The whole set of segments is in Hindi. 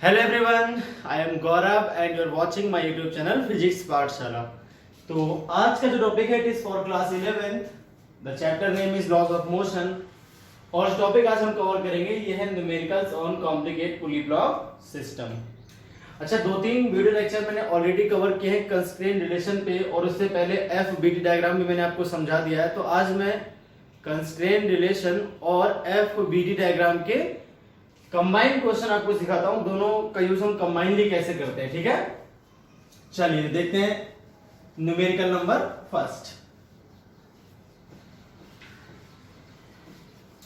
Hello everyone, I am Gaurav and you are watching my YouTube channel physics Pathshala. तो आज का जो टॉपिक है it is for class 11th। The chapter name is laws of motion और जो टॉपिक आज हम कवर करेंगे ये है numericals on complicate pulley block system. अच्छा, दो तीन वीडियो लेक्चर मैंने ऑलरेडी कवर किए हैं कंस्ट्रेंट रिलेशन पे और उससे पहले एफ बीटी डायग्राम भी मैंने आपको समझा दिया है। तो आज मैं कंस्ट्रेंट रिलेशन और एफ बीटी डायग्राम के कंबाइन क्वेश्चन आपको सिखाता हूं, दोनों का यूज हम कंबाइनली कैसे करते हैं। ठीक है, चलिए देखते हैं न्यूमेरिकल नंबर फर्स्ट।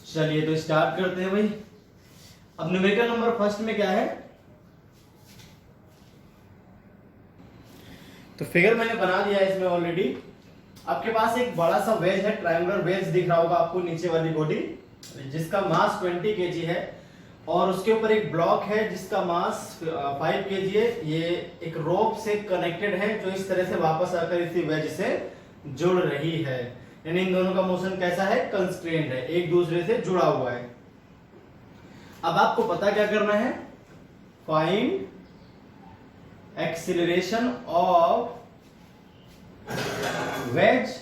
चलिए तो स्टार्ट करते हैं भाई। अब न्यूमेरिकल नंबर फर्स्ट में क्या है, तो फिगर मैंने बना दिया है इसमें ऑलरेडी। आपके पास एक बड़ा सा वेज है, ट्रायंगुलर वेज दिख रहा होगा आपको नीचे वाली बॉडी, जिसका मास 20 kg है और उसके ऊपर एक ब्लॉक है जिसका मास 5 kg है। ये एक रोप से कनेक्टेड है जो इस तरह से वापस आकर इसी वेज से जुड़ रही है, यानी इन दोनों का मोशन कैसा है, कंस्ट्रेंट है, एक दूसरे से जुड़ा हुआ है। अब आपको पता क्या करना है, find acceleration of wedge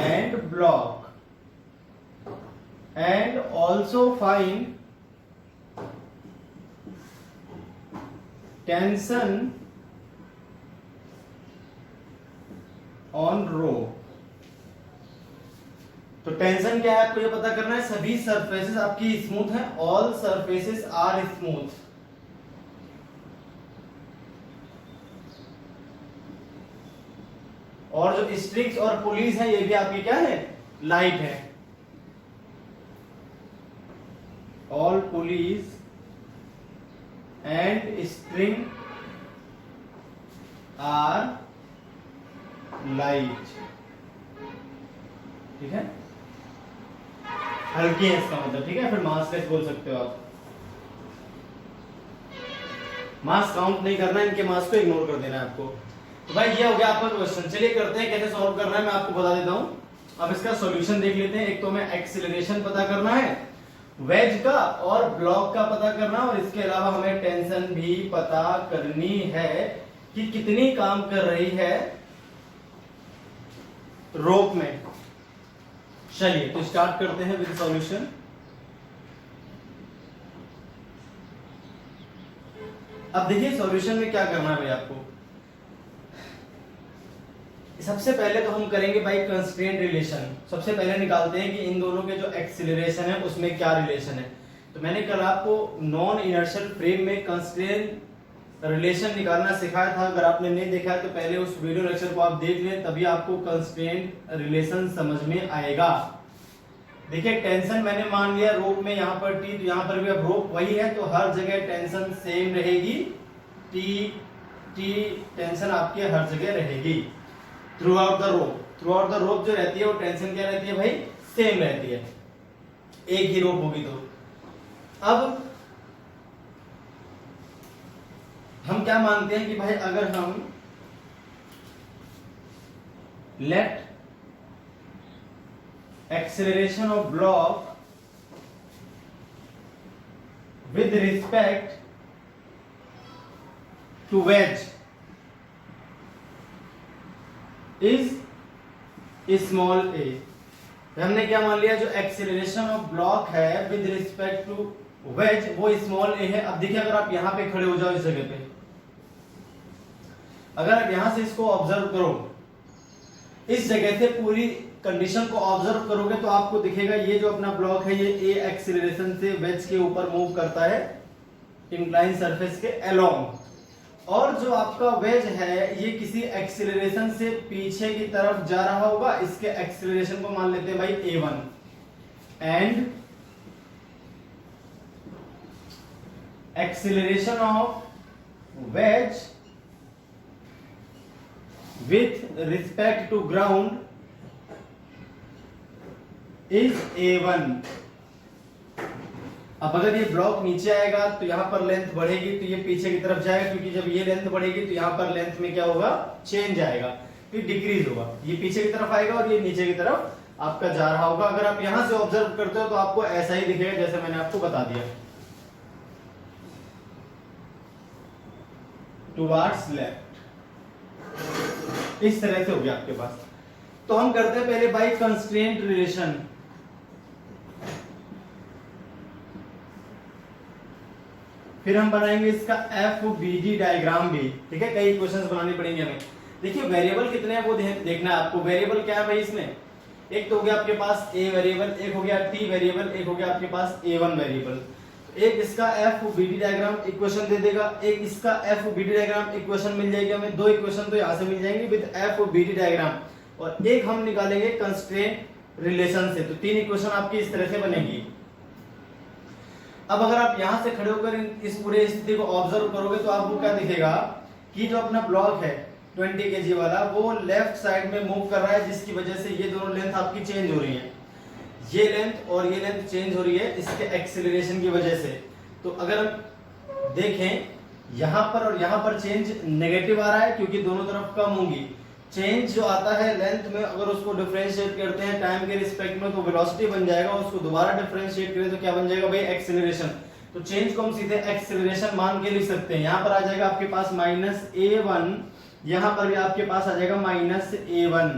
and block and also find tension on rope। तो टेंशन क्या है आपको ये पता करना है। सभी सरफेसेस आपकी स्मूथ हैं, ऑल सरफेसेस आर स्मूथ। और जो स्ट्रिक्स और पुलीज है ये भी आपकी क्या है, लाइट है। All pulleys and string are light. ठीक है, हल्की है इसका मतलब। ठीक है, फिर मास कैसे बोल सकते हो आप, मास काउंट नहीं करना, इनके मास को इग्नोर कर देना है आपको। तो भाई ये हो गया आपका क्वेश्चन। चलिए करते हैं कैसे सॉल्व करना है, मैं आपको बता देता हूं। अब इसका सॉल्यूशन देख लेते हैं। एक तो हमें एक्सीलरेशन पता करना है वेज का और ब्लॉक का पता करना, और इसके अलावा हमें टेंशन भी पता करनी है कि कितनी काम कर रही है रोप में। चलिए तो स्टार्ट करते हैं विद सॉल्यूशन। अब देखिए सॉल्यूशन में क्या करना है भाई आपको। सबसे पहले तो हम करेंगे भाई कंस्ट्रेंट रिलेशन। सबसे पहले निकालते हैं कि इन दोनों के जो एक्सीलरेशन है उसमें क्या रिलेशन है। तो मैंने कल आपको नॉन इनर्शियल फ्रेम में कंस्ट्रेंट रिलेशन निकालना सिखाया था। अगर आपने नहीं देखा है तो पहले उस वीडियो लेक्चर को आप देख लें, तभी आपको कंस्ट्रेंट रिलेशन समझ में आएगा। देखिए टेंशन मैंने मान लिया रोप में, यहाँ पर टी, तो यहाँ पर भी अब रोप वही है, तो हर जगह टेंशन सेम रहेगी। टी टेंशन आपकी हर जगह रहेगी through out the rope. Through out the rope जो रहती है वो टेंशन क्या रहती है भाई, सेम रहती है, एक ही रोप होगी। तो अब हम क्या मानते हैं कि भाई अगर हम let acceleration of block with respect to wedge is small a. हमने क्या मान लिया, जो एक्सीलरेशन ऑफ ब्लॉक है विद रिस्पेक्ट टू वेज वो स्मॉल ए है। अब देखिए अगर आप यहां पे खड़े हो जाओ इस जगह पे, अगर आप यहां से इसको ऑब्जर्व करो, इस जगह से पूरी कंडीशन को ऑब्जर्व करोगे तो आपको दिखेगा ये जो अपना ब्लॉक है ये ए एक्सीलरेशन से वेज के ऊपर मूव करता है इंक्लाइन सरफेस के अलोंग, और जो आपका वेज है ये किसी एक्सीलरेशन से पीछे की तरफ जा रहा होगा। इसके एक्सीलरेशन को मान लेते हैं भाई a1 and acceleration of wedge with respect to ground is a1। अब अगर ये ब्लॉक नीचे आएगा तो यहाँ पर लेंथ बढ़ेगी, तो ये पीछे की तरफ जाएगा, क्योंकि जब ये लेंथ बढ़ेगी तो यहाँ पर लेंथ में क्या होगा, चेंज आएगा, फिर डिक्रीज होगा। ये पीछे की तरफ आएगा और ये नीचे की तरफ आपका जा रहा होगा। अगर आप यहां से ऑब्जर्व करते हो तो आपको ऐसा ही दिखेगा जैसे मैंने आपको बता दिया। टुवार्ड्स लेफ्ट, इस तरह से हो गया आपके पास। तो हम करते हैं पहले बाय कंस्ट्रेंट रिलेशन। फिर हम बनाएंगे इसका FBD डायग्राम भी, ठीक है। कई क्वेश्चंस बनाने पड़ेंगे हमें। देखिए वेरिएबल कितने हैं वो देखना है आपको। वेरिएबल क्या है भाई इसमें, एक तो हो गया आपके पास A वेरिएबल, एक हो गया T वेरिएबल, एक हो गया आपके पास A1 वेरिएबल। एक इसका FBD डायग्राम इक्वेशन दे देगा, एक इसका FBD डायग्राम इक्वेशन मिल जाएगी हमें। दो इक्वेशन तो यहाँ से मिल जाएंगे विद FBD डायग्राम, और एक हम निकालेंगे कंस्ट्रेंट रिलेशन से। तो तीन इक्वेशन आपकी इस तरह से बनेगी। अब अगर आप यहां से खड़े होकर इस पूरे स्थिति को ऑब्जर्व करोगे तो आपको क्या दिखेगा कि जो अपना ब्लॉक है 20 kg वाला वो लेफ्ट साइड में मूव कर रहा है, जिसकी वजह से ये दोनों लेंथ आपकी चेंज हो रही है। ये लेंथ और ये लेंथ चेंज हो रही है इसके एक्सेलरेशन की वजह से। तो अगर हम देखें यहाँ पर और यहाँ पर चेंज नेगेटिव आ रहा है क्योंकि दोनों तरफ कम होंगी। चेंज जो आता है लेंथ में, अगर उसको डिफरेंशिएट करते हैं टाइम के रिस्पेक्ट में तो वेलोसिटी बन जाएगा, उसको दोबारा डिफरेंशिएट करें तो क्या बन जाएगा भाई, एक्सेलरेशन। तो चेंज को हम सीधे एक्सेलरेशन मान के लिख सकते हैं। यहाँ पर आ जाएगा आपके पास -A1, यहाँ पर भी आपके पास आ जाएगा -A1।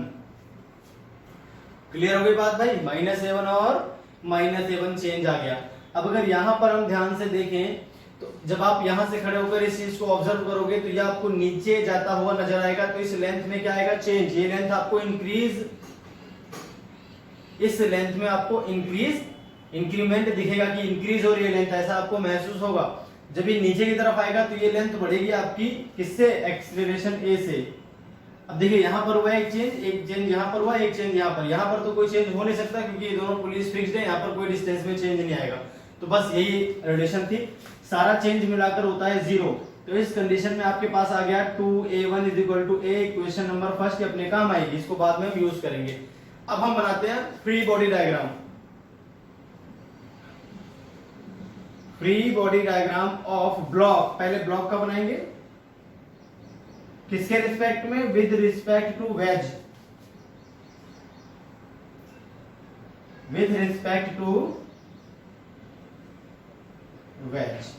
क्लियर हो गई बात भाई, -A1 और -A1 चेंज आ गया। अब अगर यहाँ पर हम ध्यान से देखें तो जब आप यहां से खड़े होकर इस चीज को ऑब्जर्व करोगे तो ये आपको नीचे जाता हुआ नजर आएगा। तो इस लेंथ में क्या आएगा, चेंज। ये लेंथ आपको इंक्रीज, इस लेंथ में आपको इंक्रीमेंट दिखेगा कि इंक्रीज हो रही है लेंथ, ऐसा आपको महसूस होगा। जब ये नीचे की तरफ आएगा तो ये लेंथ बढ़ेगी आपकी किससे, एक्सेलरेशन A से। अब देखिए यहाँ पर हुआ एक चेंज यहाँ पर हुआ, एक चेंज यहाँ पर तो कोई चेंज हो नहीं सकता क्योंकि ये दोनों पुलिस फिक्स्ड है, यहाँ पर कोई डिस्टेंस में चेंज नहीं आएगा। तो बस यही रिलेशन थी, सारा चेंज मिलाकर होता है 0। तो इस कंडीशन में आपके पास आ गया 2A1 = A। Equation number first अपने काम आएगी, इसको बाद में हम यूज करेंगे। अब हम बनाते हैं free body diagram. Free body diagram of block. पहले ब्लॉक का बनाएंगे किसके रिस्पेक्ट में, with respect to wedge, with respect to wedge.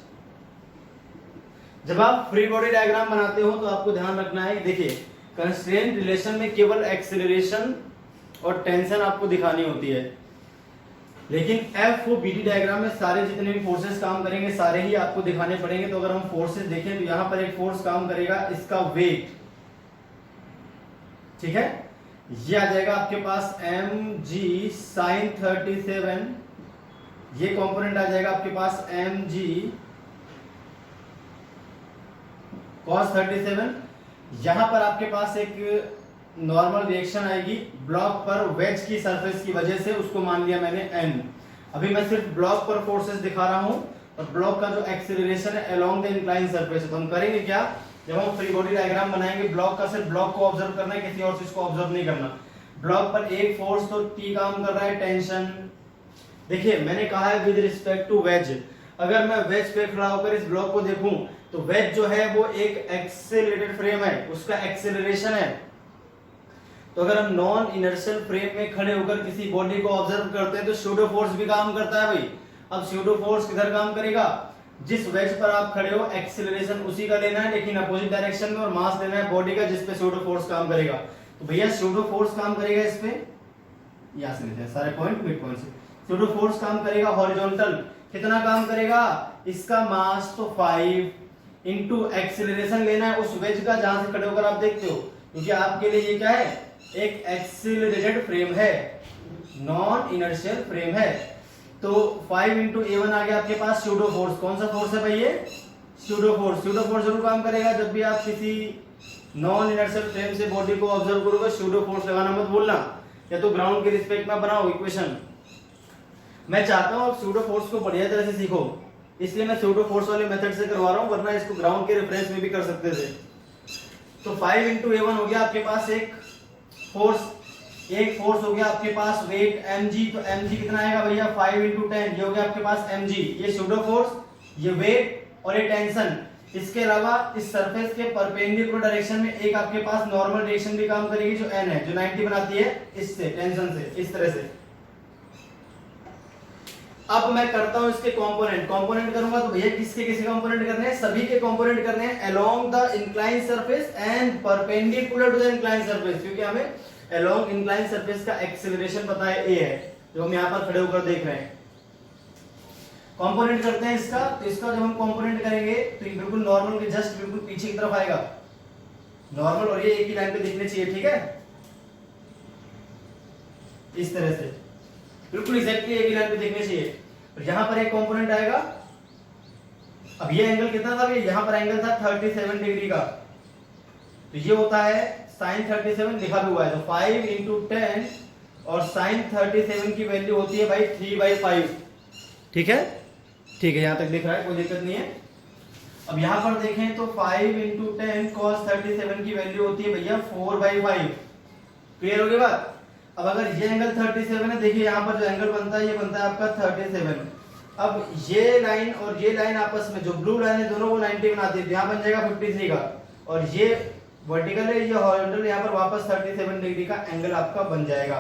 जब आप फ्री बॉडी डायग्राम बनाते हो तो आपको ध्यान रखना है, देखिए कंस्ट्रेंट रिलेशन में केवल एक्सेलरेशन और टेंशन आपको दिखानी होती है, लेकिन FBD डायग्राम में सारे जितने भी फोर्सेस काम करेंगे सारे ही आपको दिखाने पड़ेंगे। तो अगर हम फोर्सेस देखें तो यहां पर एक फोर्स काम करेगा, इसका वेट, ठीक है, ये आ जाएगा आपके पास mg sin 37। ये कंपोनेंट आ जाएगा आपके पास mg cos 37। यहां पर आपके पास एक नॉर्मल रिएक्शन आएगी ब्लॉक पर वेज की सरफेस की वजह से, उसको मान लिया मैंने n। अभी मैं सिर्फ ब्लॉक पर फोर्सेस दिखा रहा हूं और ब्लॉक का जो एक्सेलरेशन है अलोंग द इंक्लाइन सरफेस। तो हम करेंगे क्या, जब हम फ्री बॉडी डायग्राम बनाएंगे ब्लॉक का सिर्फ ब्लॉक को ऑब्जर्व करना है, किसी और चीज को ऑब्जर्व नहीं करना। ब्लॉक पर एक फोर्स तो T काम कर रहा है, टेंशन। देखिए मैंने कहा है विद रिस्पेक्ट टू वेज। अगर मैं वेज पे खड़ा होकर इस ब्लॉक को देखूं तो वेज जो है वो एक एक्सेलरेटेड फ्रेम है, उसका एक्सेलरेशन है। तो अगर हम नॉन इनर्शियल फ्रेम में खड़े होकर किसी बॉडी को ऑब्जर्व करते हैं तो स्यूडो फोर्स भी काम करता है भाई। अब स्यूडो फोर्स किधर काम करेगा, जिस वेज पर आप खड़े हो एक्सेलरेशन उसी का लेना है लेकिन अपोजिट डायरेक्शन में, और मास लेना है बॉडी का जिस पे स्यूडो फोर्स काम करेगा। तो भैया स्यूडो फोर्स काम करेगा इस पे, यहां से लेते हैं सारे पॉइंट, मिड पॉइंट से। स्यूडो फोर्स काम करेगा हॉरिजॉन्टल, कितना काम करेगा, इसका मास तो 5 इनटू एक्सेलरेशन लेना है उस वेज का जहां से खड़े होकर आप देखते हो, क्योंकि आपके लिए ये क्या है, एक एक्सेलरेटेड फ्रेम है, नॉन इनर्शियल फ्रेम है। तो 5 इंटू A1 आ गया आपके पास स्यूडो फोर्स। कौन सा फोर्स है भाई, ये स्यूडो फोर्स। स्यूडो फोर्स जरूर काम करेगा जब भी आप किसी नॉन इनर्शियल फ्रेम से बॉडी को ऑब्जर्व करोगे, स्यूडो फोर्स लगाना मत भूलना, या तो ग्राउंड के रिस्पेक्ट में बनाओ इक्वेशन। मैं चाहता हूं आप स्यूडो फोर्स को बढ़िया तरह से सीखो, इसलिए मैं स्यूडो फोर्स वाले मेथड से करवा रहा हूं, वरना इसको ग्राउंड के रेफरेंस में भी कर सकते थे। तो 5 इंटू A1 हो गया आपके पास एक फोर्स हो गया आपके पास वेट mg। तो mg कितना आएगा भैया, 5 इंटू 10, ये हो गया आपके पास mg। ये स्यूडो फोर्स, ये वेट और ये टेंशन। इसके अलावा इस सरफेस के परपेंडिकुलर डायरेक्शन में एक आपके पास नॉर्मल डायरेक्शन भी काम करेगी जो n है, जो 90 बनाती है इससे, टेंशन से, इस तरह से। अब मैं करता हूं इसके कंपोनेंट करूंगा तो भैया किसके किसके कंपोनेंट करने हैं, सभी के कंपोनेंट करने हैं along the incline surface and perpendicular to the incline surface, क्योंकि हमें अलोंग इंक्लाइन सरफेस का एक्सेलरेशन पता है a है, जो हम यहां पर खड़े होकर देख रहे हैं। कंपोनेंट करते हैं इसका, तो इसका जब हम कंपोनेंट करेंगे तो ये बिल्कुल नॉर्मल के जस्ट बिल्कुल पीछे की तरफ आएगा नॉर्मल, और ये एक ही लाइन पे दिखने चाहिए, ठीक है, इस तरह से बिल्कुल एग्जैक्टली एक ही लाइन पे दिखने चाहिए। और यहां पर एक कंपोनेंट आएगा। अब ये एंगल कितना था, ये यहां पर एंगल था 37 डिग्री का, तो ये होता है sin 37 लिखा भी हुआ है, तो 5 इंटू 10 और sin 37 की वैल्यू होती है भाई 3/5, ठीक है, ठीक है, यहां तक दिख रहा है, कोई दिक्कत नहीं है। अब यहां पर देखें तो 5 इंटू 10 cos 37 की वैल्यू होती है भैया 4/5, क्लियर हो गई बात। अब अगर ये एंगल 37 है, देखिए यहां पर जो एंगल बनता है ये बनता है आपका 37। अब ये लाइन और ये लाइन आपस में जो ब्लू लाइन है दोनों वो 90 बनाती है, यहां बन जाएगा 53 का, और ये वर्टिकल है ये हॉरिजॉन्टल, यहां पर वापस 37 डिग्री का एंगल आपका बन जाएगा।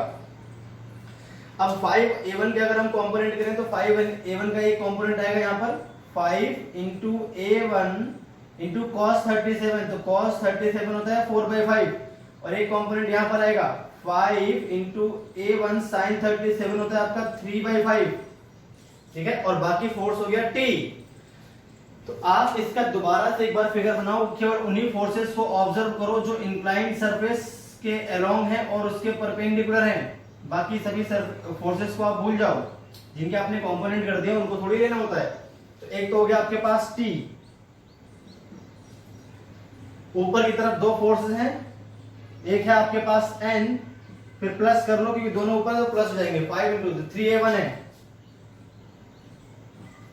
अब 5a1 के अगर हम कंपोनेंट करें तो 5a1 का एक कंपोनेंट आएगा यहां पर 5 इंटू a1 इंटू cos 37, तो cos 37 होता है 4/5, और एक कंपोनेंट यहां पर आएगा 5 इंटू a1 sin 37 होता है आपका 3/5, ठीक है, और बाकी फोर्स हो गया T। तो आप इसका दोबारा से एक बार फिगर बनाओ, केवल उन्हीं फोर्सेस को ऑब्जर्व करो जो इंक्लाइंड सरफेस के अलोंग है और उसके परपेंडिकुलर हैं, बाकी सभी फोर्सेस को आप भूल जाओ, जिनके आपने कंपोनेंट कर दिया उनको थोड़ी लेना होता है। तो एक तो हो गया आपके पास T, ऊपर की तरफ दो फोर्सेस हैं, एक है आपके पास N, फिर प्लस कर लो क्योंकि दोनों ऊपर तो प्लस हो जाएंगे, 5 इंटू 3a1 है,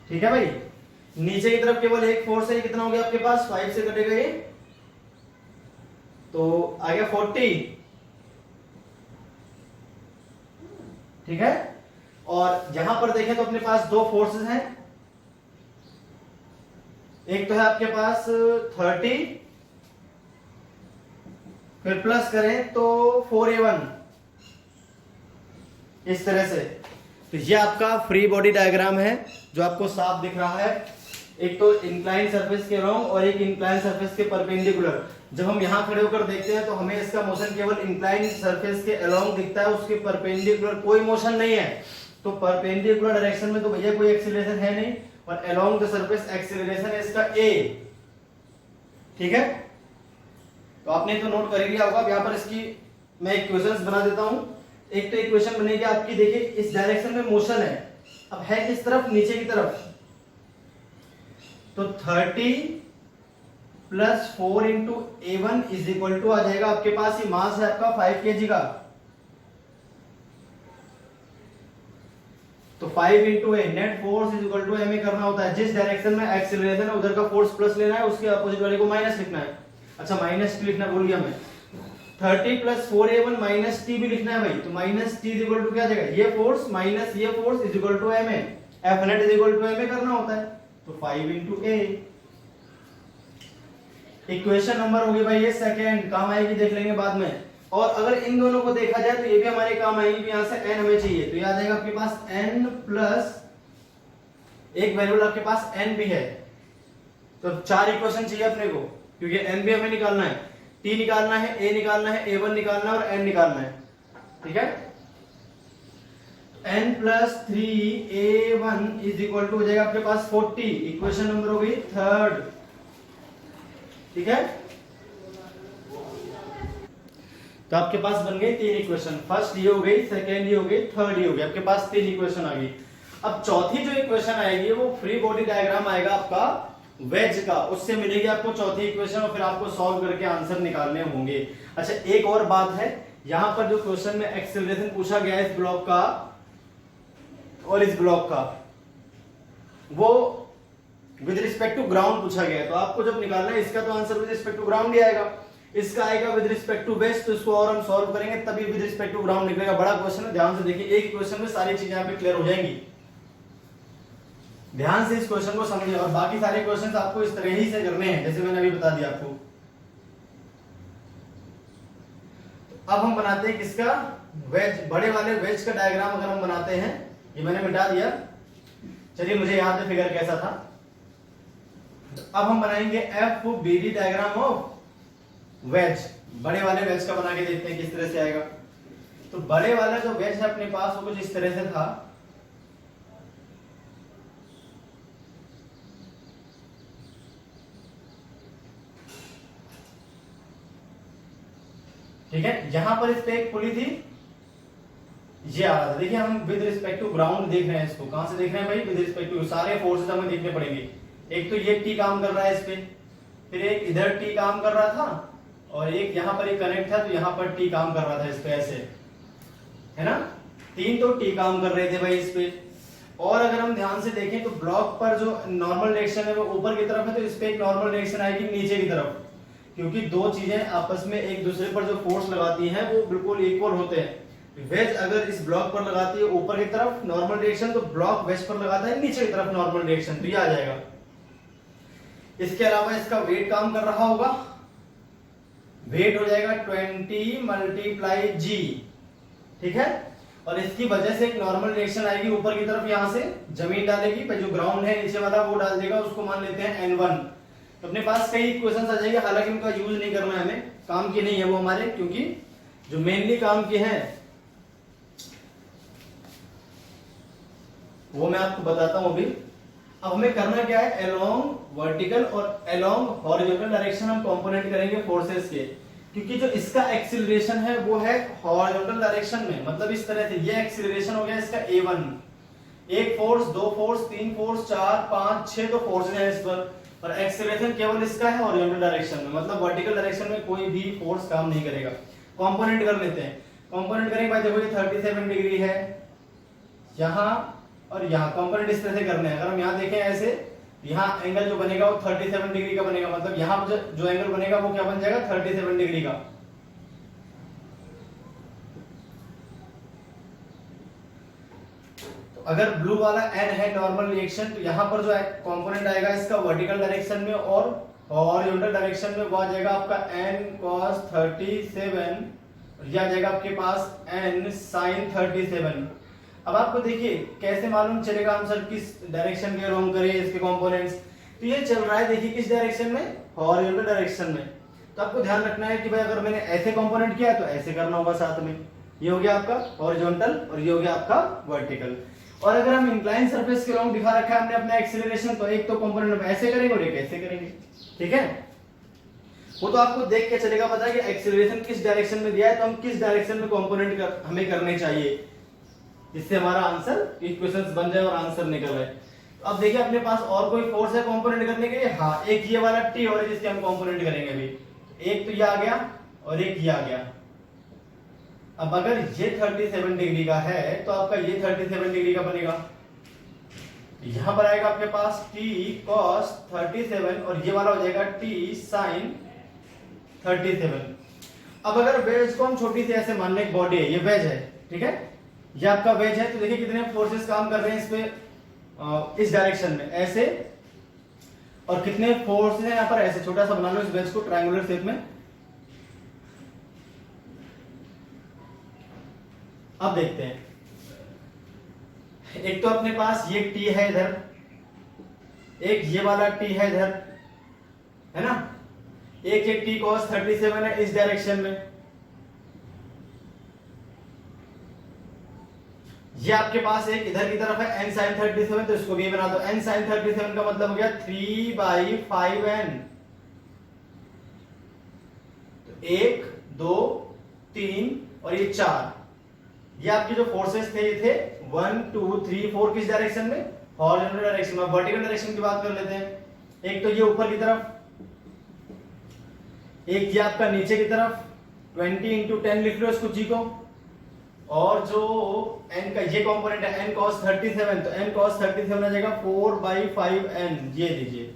ठीक है भाई। नीचे की तरफ केवल एक फोर्स है, कितना हो गया आपके पास, 5 से कटेगा ये तो आ गया 40, ठीक है। और यहां पर देखें तो अपने पास दो फोर्सेस हैं, एक तो है आपके पास 30, फिर प्लस करें तो 4a1, इस तरह से। तो ये आपका फ्री बॉडी डायग्राम है जो आपको साफ दिख रहा है, एक तो इंक्लाइन सरफेस के अलोंग और एक इंक्लाइन सरफेस के परपेंडिकुलर। जब हम यहां खड़े होकर देखते हैं तो हमें इसका मोशन केवल इंक्लाइन सरफेस के अलोंग दिखता है, उसके परपेंडिकुलर कोई मोशन नहीं है। तो परपेंडिकुलर डायरेक्शन में तो भैया कोई एक्सीलरेशन है नहीं, और अलोंग द सरफेस एक्सीलरेशन है इसका a, ठीक है। तो आपने तो नोट कर ही लिया होगा। अब यहां पर इसकी मैं इक्वेशंस बना देता हूं। एक तो इक्वेशन बनेगी आपकी, देखिए इस डायरेक्शन में मोशन है, अब है किस तरफ, नीचे की तरफ, तो 30 plus 4 into a1 is equal to आ जाएगा आपके पास, ये मास है आपका 5 kg का, तो 5 into a, net force is equal to m करना होता है, जिस डायरेक्शन में एक्सीलरेशन है उधर का फोर्स प्लस लेना है, उसके अपोजिट वाले को माइनस लिखना है। अच्छा माइनस टी लिखना भूल गया मैं, 30 प्लस 4a1 माइनस टी भी लिखना है भाई, तो minus T is equal to क्या आ जाएगा, ये फोर्स माइनस ये force is equal to m a, F net is equal to m a करना होता है, तो 5 इंटू ए। इक्वेशन नंबर होगी भाई ये सेकंड, काम आएगी देख लेंगे बाद में। और अगर इन दोनों को देखा जाए तो ये भी हमारे काम आएगी, भी यहां से n हमें चाहिए, तो ये आ जाएगा आपके पास n प्लस एक वेरिएबल आपके पास n भी है, तो 4 इक्वेशन चाहिए अपने को, क्योंकि n भी हमें निकालना है, t निकालना है, a निकालना है, a1 निकालना है और n निकालना है, ठीक है। n plus 3a1 is equal to हो जाएगा आपके पास 40, इक्वेशन नंबर हो गई थर्ड, ठीक है। तो आपके पास बन गई 3 इक्वेशन, फर्स्ट ये हो गई, सेकेंड ये हो गई, थर्ड ये हो गई, आपके पास 3 इक्वेशन आ गई। अब चौथी जो इक्वेशन आएगी वो फ्री बॉडी डायग्राम आएगा आपका वेज का, उससे मिलेगी आपको चौथी इक्वेशन, और फिर आपको सॉल्व करके आंसर निकालने होंगे। अच्छा एक और बात है, यहां पर जो क्वेश्चन में एक्सेलरेशन पूछा गया है इस ब्लॉक का और इस ब्लॉक का, वो विद रिस्पेक्ट टू ग्राउंड पूछा गया है, तो आपको जब निकालना है इसका तो answer with respect to ground ही आएगा, इसका आएगा विद रिस्पेक्ट टू वेस्ट, तो इसको और हम सॉल्व करेंगे तभी विद रिस्पेक्ट टू ग्राउंड निकलेगा। बड़ा क्वेश्चन है, ध्यान से देखिए, एक क्वेश्चन में सारी चीजें यहाँ पे क्लियर हो जाएंगी, ध्यान से इस क्वेश्चन को समझिए, और बाकी सारे क्वेश्चंस आपको इस तरह ही से करने हैं जैसे मैंने अभी बता दिया आपको। अब हम बनाते हैं किसका, वेज, बड़े वाले वेज का डायग्राम अगर हम बनाते हैं, ये मैंने मिटा दिया, चलिए मुझे याद है फिगर कैसा था। अब हम बनाएंगे F B D diagram of wedge. बड़े वाले वेज का बना के देखते हैं किस तरह से आएगा। तो बड़े वाला जो वेज है अपने पास वो कुछ इस तरह से था। ठीक है, यहां पर इस पे एक पुली थी, ये आ रहा था। देखिए हम विद रिस्पेक्ट टू ग्राउंड देख रहे हैं इसको। कहां से देख रहे हैं भाई? With respect to. सारे फोर्सेस हमें देखने पड़ेंगे। एक तो ये टी काम कर रहा है इस पे, फिर एक इधर टी काम कर रहा था, और एक यहां पर एक कनेक्ट था तो यहां पर टी काम कर रहा था इस पे, ऐसे है ना। 3 तो टी काम कर रहे थे भाई इस पे। और अगर हम ध्यान से देखें तो ब्लॉक पर जो नॉर्मल डायरेक्शन है वो ऊपर की तरफ है, तो इस पे एक नॉर्मल डायरेक्शन आएगी नीचे की तरफ, क्योंकि दो चीजें आपस में एक दूसरे पर जो फोर्स लगाती हैं वो बिल्कुल इक्वल होते हैं। वेज अगर इस ब्लॉक पर लगाती है ऊपर की तरफ नॉर्मल डायरेक्शन, तो ब्लॉक वेज पर लगाता है नीचे की तरफ नॉर्मल डायरेक्शन, तो ये आ जाएगा। इसके अलावा इसका वेट काम कर रहा होगा, वेट हो जाएगा 20 मल्टीप्लाई जी, ठीक है। और इसकी वजह से एक नॉर्मल डायरेक्शन आएगी ऊपर की तरफ, यहां से जमीन डालेगी, पर जो ग्राउंड है नीचे वाला वो डाल देगा, उसको मान लेते हैं n1। तो अपने पास कई इक्वेशंस आ जाएंगे, हालांकि उनका यूज नहीं करना है हमें, काम की नहीं है वो हमारे, क्योंकि जो मेनली काम की है वो मैं आपको बताता हूं अभी। अब हमें करना क्या है, अलोंग वर्टिकल और अलोंग हॉरिजॉन्टल डायरेक्शन हम कंपोनेंट करेंगे फोर्सेस के, क्योंकि जो इसका एक्सीलरेशन है वो है हॉरिजॉन्टल डायरेक्शन में, मतलब इस तरह से। ये एक्सीलरेशन हो गया इसका a1, एक फोर्स, दो फोर्स, तीन फोर्स, 4 5 6 तो फोर्सेस हैं इस पर, और एक्सीलरेशन केवल इसका है हॉरिजॉन्टल डायरेक्शन में, मतलब वर्टिकल डायरेक्शन में कोई भी फोर्स काम नहीं करेगा। कंपोनेंट कर लेते हैं। कंपोनेंट करेंगे भाई, देखो ये 37 डिग्री है यहां और यहां, कंपोनेंट इस तरह से करने हैं। अगर हम यहां देखें ऐसे, यहाँ एंगल जो बनेगा वो 37 डिग्री का बनेगा, मतलब यहाँ जो एंगल बनेगा वो क्या बन जाएगा, 37 डिग्री का। तो अगर ब्लू वाला एन है नॉर्मल रिएक्शन, तो यहाँ पर जो कंपोनेंट आएगा इसका वर्टिकल डायरेक्शन में और हॉरिजॉन्टल डायरेक्शन में, वो आ जाएगा आपका n cos 37, और यह आ जाएगा आपके पास n sin 37। अब आपको देखिए कैसे मालूम चलेगा हम सर किस डायरेक्शन के अलोंग करें इसके कंपोनेंट्स। तो ये चल रहा है देखिए किस डायरेक्शन में, हॉरिजॉन्टल डायरेक्शन में। तो आपको ध्यान रखना है कि भाई अगर मैंने ऐसे कंपोनेंट किया तो ऐसे करना होगा साथ में। ये हो गया आपका हॉरिजॉन्टल और ये हो गया आपका वर्टिकल। और अगर हम इंक्लाइन सरफेस के अलोंग दिखा रखा है हमने अपना एक्सीलरेशन, तो एक तो कंपोनेंट हम ऐसे करेंगे और एक ऐसे करेंगे, ठीक है। वो तो आपको देख के चलेगा पता है कि एक्सीलरेशन किस डायरेक्शन में दिया है, तो हम किस डायरेक्शन में कंपोनेंट हमें करने चाहिए, इससे हमारा आंसर इक्वेशंस बन जाए और आंसर निकल आए। तो अब देखिए अपने पास और कोई फोर्स है कंपोनेंट करने के लिए, हाँ एक ये वाला टी और जिसके हम कंपोनेंट करेंगे अभी। एक तो ये आ गया और एक ये आ गया। अब अगर ये 37 डिग्री का है तो आपका ये 37 डिग्री का बनेगा। यहां पर आएगा आपके पास t cos 37 और ये वाला हो जाएगा t sin 37। अब अगर वेज को हम छोटी सी ऐसे मान लें, बॉडी है ये वेज है, ठीक है, ये आपका वेज है, तो देखिए कितने फोर्सेस काम कर रहे हैं इस पे, इस डायरेक्शन में ऐसे, और कितने फोर्स हैं यहाँ पर ऐसे। छोटा सा बना लो इस वेज को ट्रायंगुलर शेप में। अब देखते हैं, एक तो अपने पास ये टी है इधर, एक ये वाला टी है इधर, है ना, एक एक टी cos 37 है इस डायरेक्शन में। ये आपके पास एक इधर की तरफ है n sin 37, तो इसको भी बना दो। n sin 37 का मतलब हो गया 3/5n। तो 1 2 3 और ये 4, ये आपके जो फोर्सेस थे ये थे 1 2 3 4 किस डायरेक्शन में, हॉरिजॉन्टल डायरेक्शन में। वर्टिकल डायरेक्शन की बात कर लेते हैं। एक तो ये ऊपर की तरफ, एक ये आपका नीचे की तरफ। 20 × 10 लिख लो इसको जी को। और जो n का ये कंपोनेंट है n cos 37, तो n cos 37 आ जाएगा 4/5n, ये लीजिए।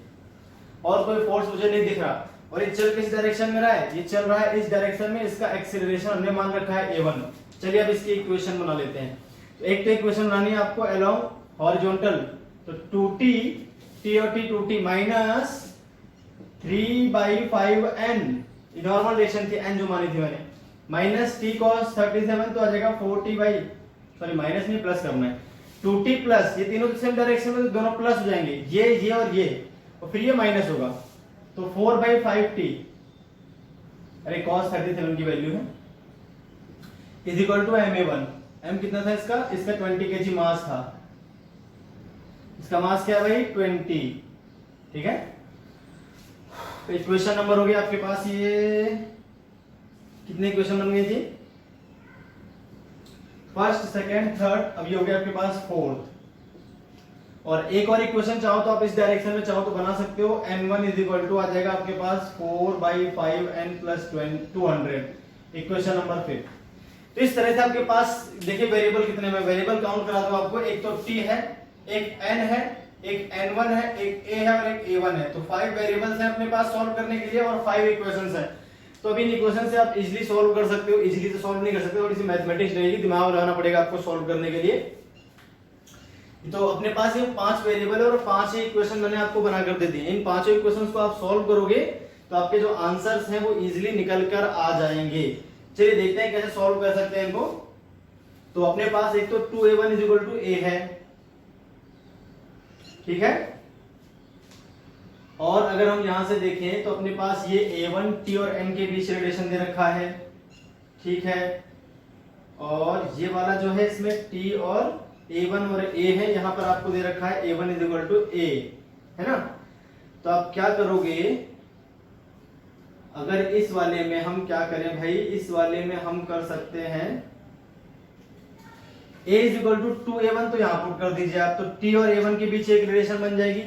और कोई फोर्स मुझे नहीं दिख रहा। और ये चल किस डायरेक्शन में रहा है, ये चल रहा है इस डायरेक्शन में। इसका एक्सीलरेशन हमने मान रखा है a1। चलिए अब इसकी इक्वेशन बना लेते हैं। तो एक तो इक्वेशन बनानी है आपको अलोंग हॉरिजॉन्टल, तो 2t t और t 2t minus 3/5n, normal direction थी n जो मानी थी मैंने, माइनस t cos 37 तो आ जाएगा 4t बाई, सॉरी माइनस नहीं प्लस करना है, 2t प्लस, ये तीनों सेम डायरेक्शन में तो दोनों प्लस हो जाएंगे, ये और ये, और फिर ये माइनस होगा, तो 4/5t, अरे cos 37 की वैल्यू है, is equal to ma1। m कितना था इसका 20 kg मास था, इसका मास क्या है भाई 20, ठीक है। तो इक्वेशन नंबर हो गया आपके पास, ये कितने इक्वेशन बन गई थी, फर्स्ट, सेकंड, थर्ड, अब ये हो गया आपके पास फोर्थ। और एक और इक्वेशन चाहो तो आप इस डायरेक्शन में चाहो तो बना सकते हो, n1 इज इक्वल टू आ जाएगा आपके पास 4/5n प्लस 200, इक्वेशन नंबर 5। तो इस तरह से आपके पास देखिए वेरिएबल कितने में, वेरिएबल काउंट करा दो आपको, एक तो t है, एक n है, एक n1 है, एक a है और एक a1 है, तो 5 वेरिएबल्स हैं अपने पास सॉल्व करने के लिए और 5 इक्वेशंस हैं। तो अभी इन इक्वेशन से आप इजीली सॉल्व कर सकते हो, इजीली तो सॉल्व नहीं कर सकते, थोड़ी सी मैथमेटिक्स रहेगी, दिमाग लगाना पड़ेगा आपको सॉल्व करने के लिए। तो अपने पास ये 5 वेरिएबल है और 5 ही इक्वेशन मैंने आपको बनाकर दे दी, इन 5 इक्वेशंस को आप सॉल्व करोगे तो आपके जो आंसर्स हैं वो इजीली निकल कर आ जाएंगे। चलिए देखते हैं कैसे सॉल्व कर सकते हैं इनको। तो अपने पास एक तो 2a1 is equal to a है, ठीक है, और अगर हम यहां से देखें तो अपने पास ये a1 t और n के बीच रिलेशन दे रखा है, ठीक है, और ये वाला जो है इसमें t और a1 और a है, यहां पर आपको दे रखा है a1 is equal to a, है ना। तो आप क्या करोगे, अगर इस वाले में हम क्या करें भाई, इस वाले में हम कर सकते हैं a is equal to 2a1, तो यहां पुट कर दीजिए आप, तो t और a1 के बीच एक रिलेशन बन जाएगी।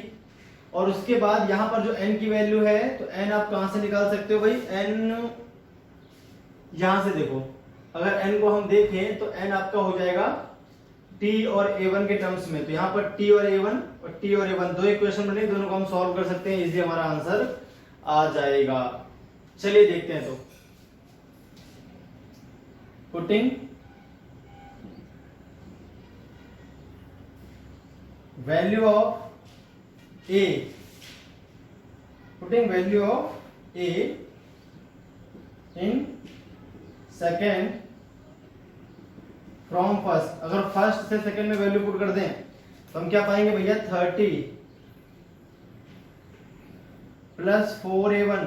और उसके बाद यहां पर जो n की वैल्यू है, तो n आप कहां से निकाल सकते हो भाई, n यहां से देखो, अगर n को हम देखें तो n आपका हो जाएगा t और a1 के टर्म्स में, तो यहां पर t और a1 दो इक्वेशन बने, दोनों को हम सॉल्व कर सकते हैं, इजीली हमारा आंसर आ जाएगा। चलिए देखते हैं। तो putting value of a, putting value of a in second from first, अगर फर्स्ट से सेकंड में वैल्यू पुट कर दें तो हम क्या पाएंगे भैया, 30 plus 4a1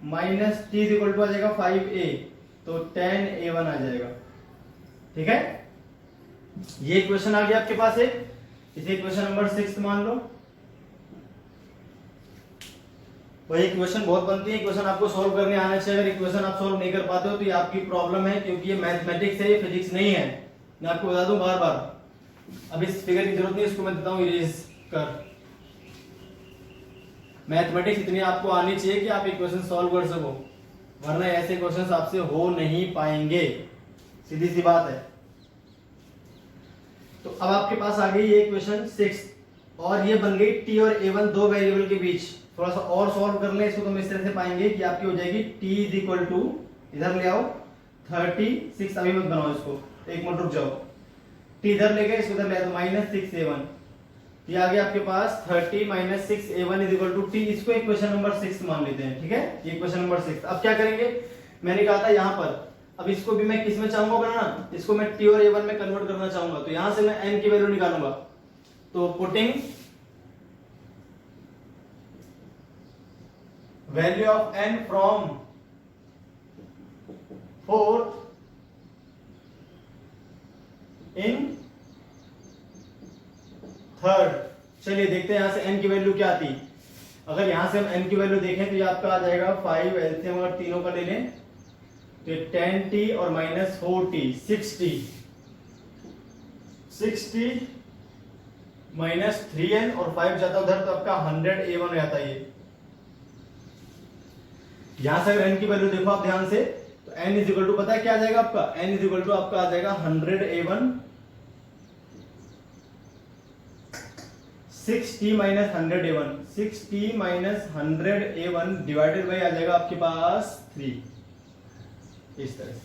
minus t equal to आ जाएगा 5a, तो 10a1 आ जाएगा, ठीक है। ये इक्वेशन आ गया आपके पास एक, इसे इक्वेशन नंबर 6 मान लो। वही इक्वेशन बहुत बनती है, इक्वेशन आपको सॉल्व करने आना चाहिए, अगर इक्वेशन आप सॉल्व नहीं कर पाते हो तो ये आपकी प्रॉब्लम है, क्योंकि ये मैथमेटिक्स है, ये फिजिक्स नहीं है, मैं आपको बता दूं बार बार। अब इस फिगर की जरूरत नहीं, इसको मैं देता हूं इरेज कर। मैथमेटिक्स इतनी आपको आनी चाहिए कि आप इक्वेशन सॉल्व कर सको, वरना ऐसे क्वेश्चंस आपसे हो नहीं पाएंगे, सीधी सी बात है। तो अब आपके पास आ गई ये इक्वेशन 6, और ये बन गई t और a1 दो वेरिएबल के बीच। थोड़ा सा और सॉल्व कर ले इसको, तो हम इस तरह से पाएंगे कि आपकी हो जाएगी t इज इक्वल टू, इधर ले आओ 36, अभी मत बनाओ इसको, एक मिनट रुक जाओ, t इधर ले गए, इसको इधर ले आओ, तो -6a1, ये आ गया आपके पास 30 - 6a1 is equal to t, इसको इक्वेशन नंबर 6 मान लेते हैं, ठीक है, ये इक्वेशन नंबर 6। अब क्या करेंगे, मैंने कहा था यहां पर, अब इसको भी मैं किस में चाहूंगा बनाना, इसको मैं t और a1 में कन्वर्ट करना चाहूंगा, तो यहां से मैं n की वैल्यू निकालूंगा। तो putting value of n from 4 in third, चलिए देखते हैं यहां से n की वैल्यू क्या आती। अगर यहां से हम n की वैल्यू देखें तो ये आपका आ जाएगा 5 एलसीएम अगर तीनों का ले लें तो 10t और -4t 60 -3n और 5 जाता उधर, तो आपका 100a1 हो जाता है। ये यहां से अगर n की वैल्यू देखो आप ध्यान से, तो n इज इक्वल टू पता है क्या आ जाएगा आपका, n इज इक्वल टू आपका आ जाएगा 100a1 6t - 100a1 6t - 100a1 divided by आ जाएगा आपके पास 3, इस तरह से।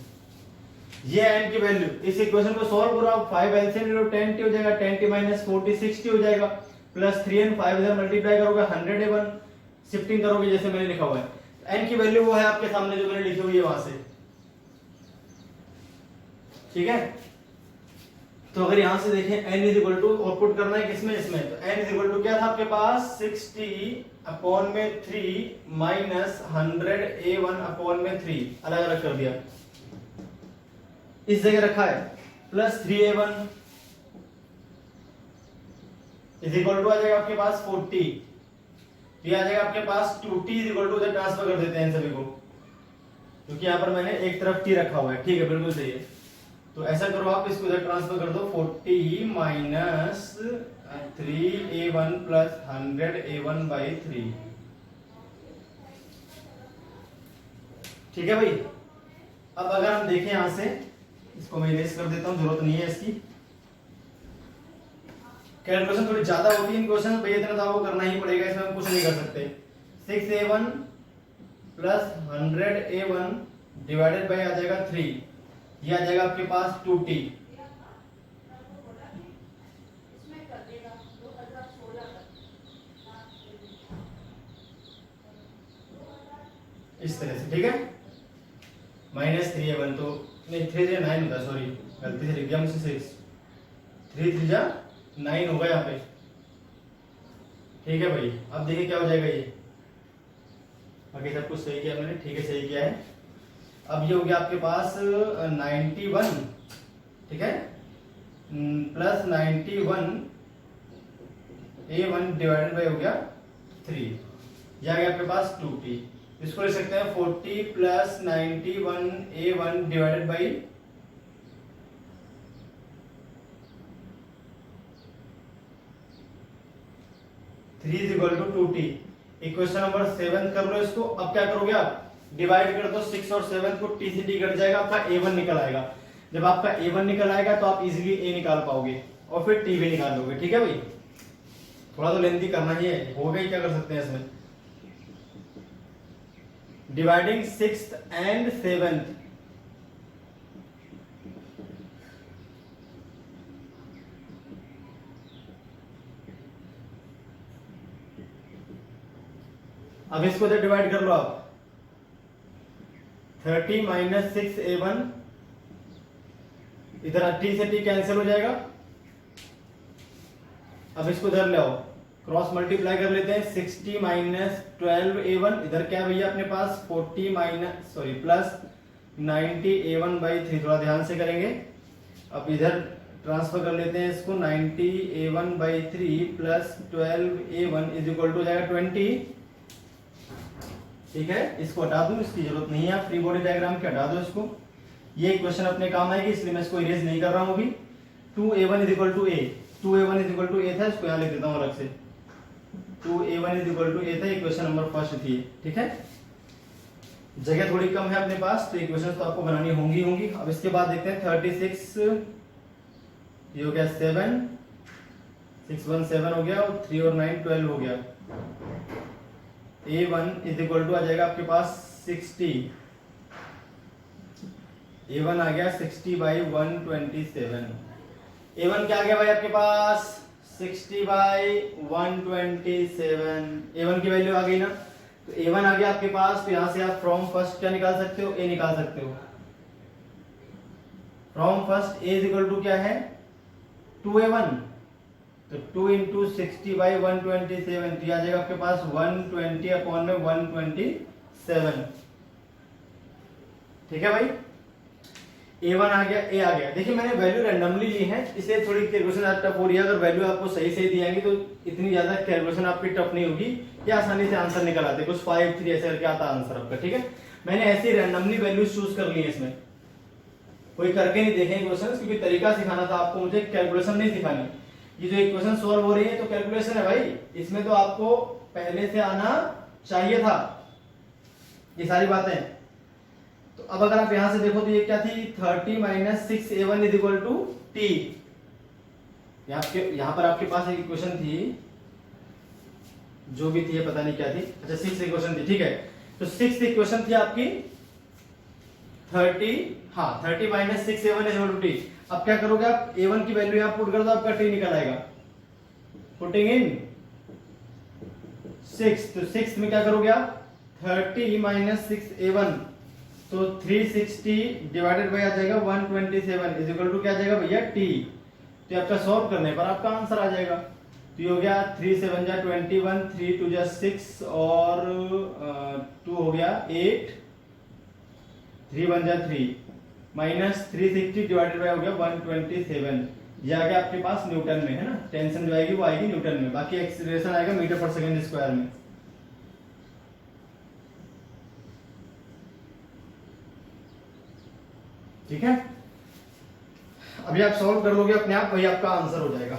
ये n की वैल्यू, इस इक्वेशन को सॉल्व करो आप, 5 एलसीएम लो 10t हो जाएगा, 10t - 4t 60 हो जाएगा, प्लस 3n 5 इधर मल्टीप्लाई करोगे 100a1 शिफ्टिंग करोगे जैसे मैंने लिखा हुआ है, n की वैल्यू वो है आपके सामने जो मैंने लिखी हुई है वहां से, ठीक है। तो अगर यहाँ से देखें n is equal to output करना है किसमें, इसमें, तो n इज इक्वल टू क्या था आपके पास 60 अपॉन में 3 माइनस 100 a1 अपॉन में 3, अलग अलग कर दिया, इस जगह रखा है plus 3a1 is equal to आ जाएगा आपके पास 40, ये आ जाएगा आपके पास 2t इज इक्वल टू, उधर ट्रांसफर कर देते हैं सभी को, क्योंकि यहाँ पर मैंने एक तरफ t रखा हुआ है, ठीक है, बिल्कुल सही है। तो ऐसा करो आप इसको इधर ट्रांसफर कर दो, 40 minus 3a1 plus 100a1 by 3, ठीक है भाई। अब अगर हम देखें यहां से, इसको मैं इरेज कर देता हूं, जरूरत नहीं है इसकी, कैलकुलेशन थोड़ी ज्यादा होती है इन क्वेश्चन में, इतना तो आपको करना ही पड़ेगा, इसमें हम कुछ नहीं कर सकते। 6a1 plus 100a1 divided by आ जाएगा 3, ये आ जाएगा आपके पास 2t, इस तरह से, ठीक है। माइनस 3a1 तो नहीं, 3 3 9 होता है, सॉरी गलती से लिख दिया मुझसे 6, 3 3 जा 9 होगा यहाँ पे, ठीक है भाई। अब देखिए क्या हो जाएगा ये, बाकी सब कुछ सही किया मैंने, ठीक है, सही किया है। अब ये हो गया आपके पास 91, ठीक है, प्लस 91 a1 डिवाइडेड बाई हो गया 3, ये आ गया आपके पास 2t, इसको लिख सकते हैं 40 plus 91 a1 divided by 3 is equal to 2t। Equation number 7 कर लो इसको। अब क्या करोगे आप, डिवाइड कर दो 6 और 7 को, t से t कट जाएगा, आपका a1 निकल आएगा। जब आपका a1 निकल आएगा तो आप इजीली a निकाल पाओगे और फिर t भी निकाल लोगे, ठीक है भाई। थोड़ा तो लेंथी करना ही है, हो गई, क्या कर सकते हैं इसमें। डिवाइडिंग 6th एंड 7th, अब इसको इधर डिवाइड कर लो आप, 30 माइनस 6a1, इधर t से t कैंसिल हो जाएगा। अब इसको इधर ले आओ, क्रॉस मल्टीप्लाई कर लेते हैं, 60 माइनस 12a1, इधर क्या भैया अपने पास 40 minus sorry plus 90a1 by 3, थोड़ा ध्यान से करेंगे। अब इधर ट्रांसफर कर लेते हैं इसको, 90a1 by 3 plus 12a1 is equal to जाएगा 20, ठीक है। इसको हटा दूं, इसकी जरूरत नहीं है, आप फ्री बॉडी डायग्राम के हटा दो इसको, ये क्वेश्चन अपने काम आएगी, इसलिए मैं इसको इरेज नहीं कर रहा हूं अभी। 2a1 is equal to a, 2a1 is equal to a था, इसको यहां लिख देता हूं अलग से, 2a1 is equal to a था, इक्वेशन नंबर फर्स्ट थी, ठीक है। जगह थोड़ी कम है अपने पास, तो इक्वेशन तो आपको बनानी होंगी। अब इसके बाद देखते हैं 36, ये हो गया 7, 6 1 7 हो गया, और 3 और 9 12 हो गया। a1 इज इक्वल टू आ जाएगा आपके पास 60, a1 आ गया 60 बाई 127, a1 क्या आ गया भाई आपके पास 60 बाई 127, a1 की वैल्यू आ गई ना, तो a1 आ गया आपके पास। तो यहां से आप फ्रॉम फर्स्ट क्या निकाल सकते हो, a निकाल सकते हो। From first a is equal to क्या है 2a1, तो 2 इंटू 60 बाई 127, तो आ जाएगा आपके पास 120 अपॉन में 127, ठीक है भाई। a1 आ गया, a आ गया। देखिए मैंने वैल्यू रैंडमली ली है, इसलिए थोड़ी कैलकुलेशन टफ हो रही है। अगर वैल्यू आपको सही सही दी जाएंगी तो इतनी ज्यादा कैलकुलेशन आपकी टफ नहीं होगी, या आसानी से आंसर निकल आते, कुछ 5 3 ऐसे करके आता आंसर आपका, ठीक है। मैंने ऐसी रैंडमली वैल्यू चूज कर ली है, इसमें कोई करके नहीं देखे क्वेश्चन, क्योंकि तरीका सिखाना था आपको, मुझे कैलकुलेशन नहीं सिखानी। ये जो इक्वेशन सॉल्व हो रही है तो कैलकुलेशन है भाई, इसमें तो आपको पहले से आना चाहिए था ये सारी बातें। तो अब अगर आप यहां से देखो तो ये क्या थी, 30 minus 6a1 is equal to t। यहां पर आपके पास एक इक्वेशन थी, जो भी थी पता नहीं क्या थी, अच्छा 6 इक्वेशन थी, ठीक है। तो 6th इक्वेशन थी आपकी 30 minus 6a1 is equal to t। अब क्या करोगे आप, a1 की वैल्यू यहां पुट कर दो, आपका t निकल आएगा। पुटिंग इन 6, तो 6 में क्या करोगे आप, 30 माइनस 6a1, तो 360 डिवाइडेड बाय आ जाएगा 127 इज इक्वल टू क्या आ जाएगा भैया t। तो ये आपका सॉल्व करने पर आपका आंसर आ जाएगा। तो ये हो गया 3 7 जा 21, 3 2 जा 6 और 2 हो गया 8, 3 1 जा 3 माइनस 360 डिवाइडेड बाय हो गया 127। ये आ गया आपके पास न्यूटन में, है ना। टेंशन जो आएगी वो आएगी न्यूटन में, बाकी एक्सीलरेशन आएगा मीटर पर सेकंड स्क्वायर में। ठीक है, अभी आप सॉल्व कर लोगे अपने आप, वही आपका आंसर हो जाएगा।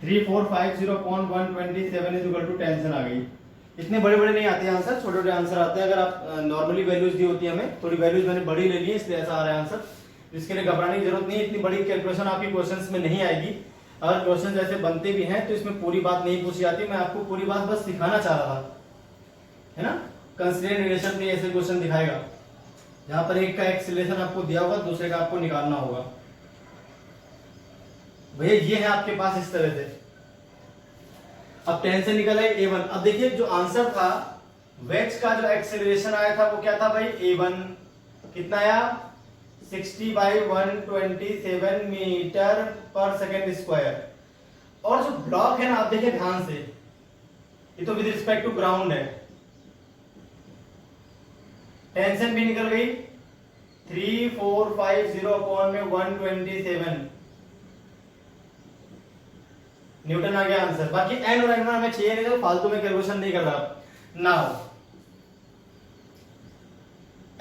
Three four five zero point 127 is equal to tension आ गई। इतने बड़े बड़े नहीं आते आंसर, छोटे छोटे आंसर आते हैं। अगर आप नॉर्मली वैल्यूज दी होती है हमें, थोड़ी वैल्यूज मैंने बड़ी ले ली है इसलिए ऐसा आ रहा है आंसर। इसके लिए घबराने की जरूरत नहीं है, इतनी बड़ी कैलकुलेशन आपकी क्वेश्चंस में नहीं आएगी। अगर क्वेश्चन ऐसे बनते भी हैं तो इसमें पूरी बात नहीं पूछी जाती, मैं आपको पूरी बात बस दिखाना चाह रहा था, है ना। कंस्ट्रेंट रिलेशन में ऐसे क्वेश्चन दिखाएगा जहां पर एक का एक्सीलरेशन आपको दिया होगा, दूसरे का आपको निकालना होगा। भैया ये है आपके पास इस तरह से। अब टेंशन निकल आई A1। अब देखिए जो आंसर था वेज का जो एक्सेलरेशन आया था वो क्या था भाई, A1 कितना आया 60/127 मीटर पर सेकेंड स्क्वायर। और जो ब्लॉक है ना, आप देखिए ध्यान से, ये तो विद रिस्पेक्ट टू ग्राउंड है, टेंशन भी निकल गई। 3450 अपॉन में 127 न्यूटन आ गया आंसर। बाकी एन और एन हमें चाहिए नहीं, तो फालतू में कैलकुलेशन नहीं कर रहा। Now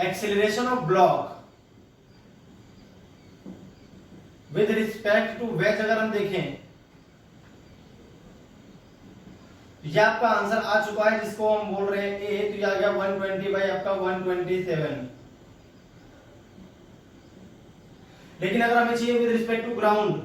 acceleration of block with respect to wedge अगर हम देखें, ये आपका आंसर आ चुका है जिसको हम बोल रहे हैं ए, तो ये आ गया 120 बाई आपका 127। लेकिन अगर हमें चाहिए विद रिस्पेक्ट टू ग्राउंड,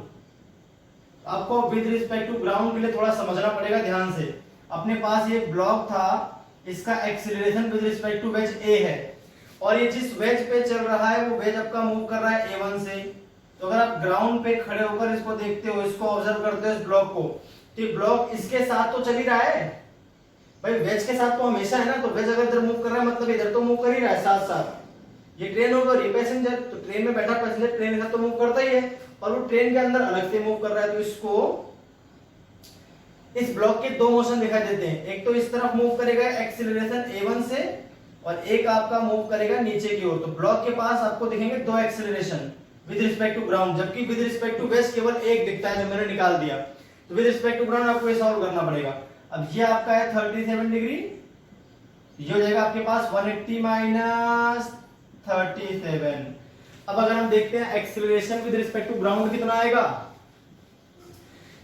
आपको विद रिस्पेक्ट टू ग्राउंड के लिए थोड़ा समझना पड़ेगा ध्यान से। अपने पास ये ब्लॉक था, इसका acceleration with respect to wedge a है, और ये जिस वेज पे चल रहा है वो वेज आपका मूव कर रहा है A1 से। तो अगर आप ग्राउंड पे खड़े होकर इसको देखते हो, इसको ऑब्जर्व करते हो इस ब्लॉक को, तो ये ब्लॉक इसके साथ तो चल ही रहा है भाई, वेज के साथ तो हमेशा है ना। तो वेज अगर इधर मूव कर रहा है मतलब इधर तो मूव कर ही रहा है साथ साथ। ये ट्रेन होगा, ये पैसेंजर, तो ट्रेन में बैठा पैसेंजर ट्रेन के साथ तो मूव करता ही है, और वो ट्रेन के अंदर अलग से मूव कर रहा है। तो इसको इस ब्लॉक के दो मोशन दिखाई देते हैं, एक तो इस तरफ मूव करेगा एक्सीलरेशन A1 से, और एक आपका मूव करेगा नीचे की ओर। तो ब्लॉक के पास आपको दिखेंगे दो acceleration with respect to ground, जबकि विद रिस्पेक्ट टू वेज केवल एक दिखता है जो मैंने निकाल दिया। तो विद रिस्पेक्ट टू ग्राउंड आपको ये सॉल्व करना पड़ेगा। अब ये आपका है 37 डिग्री, ये हो जाएगा आपके पास 180 माइनस 37। अब अगर हम देखते हैं acceleration with respect to ground कितना आएगा,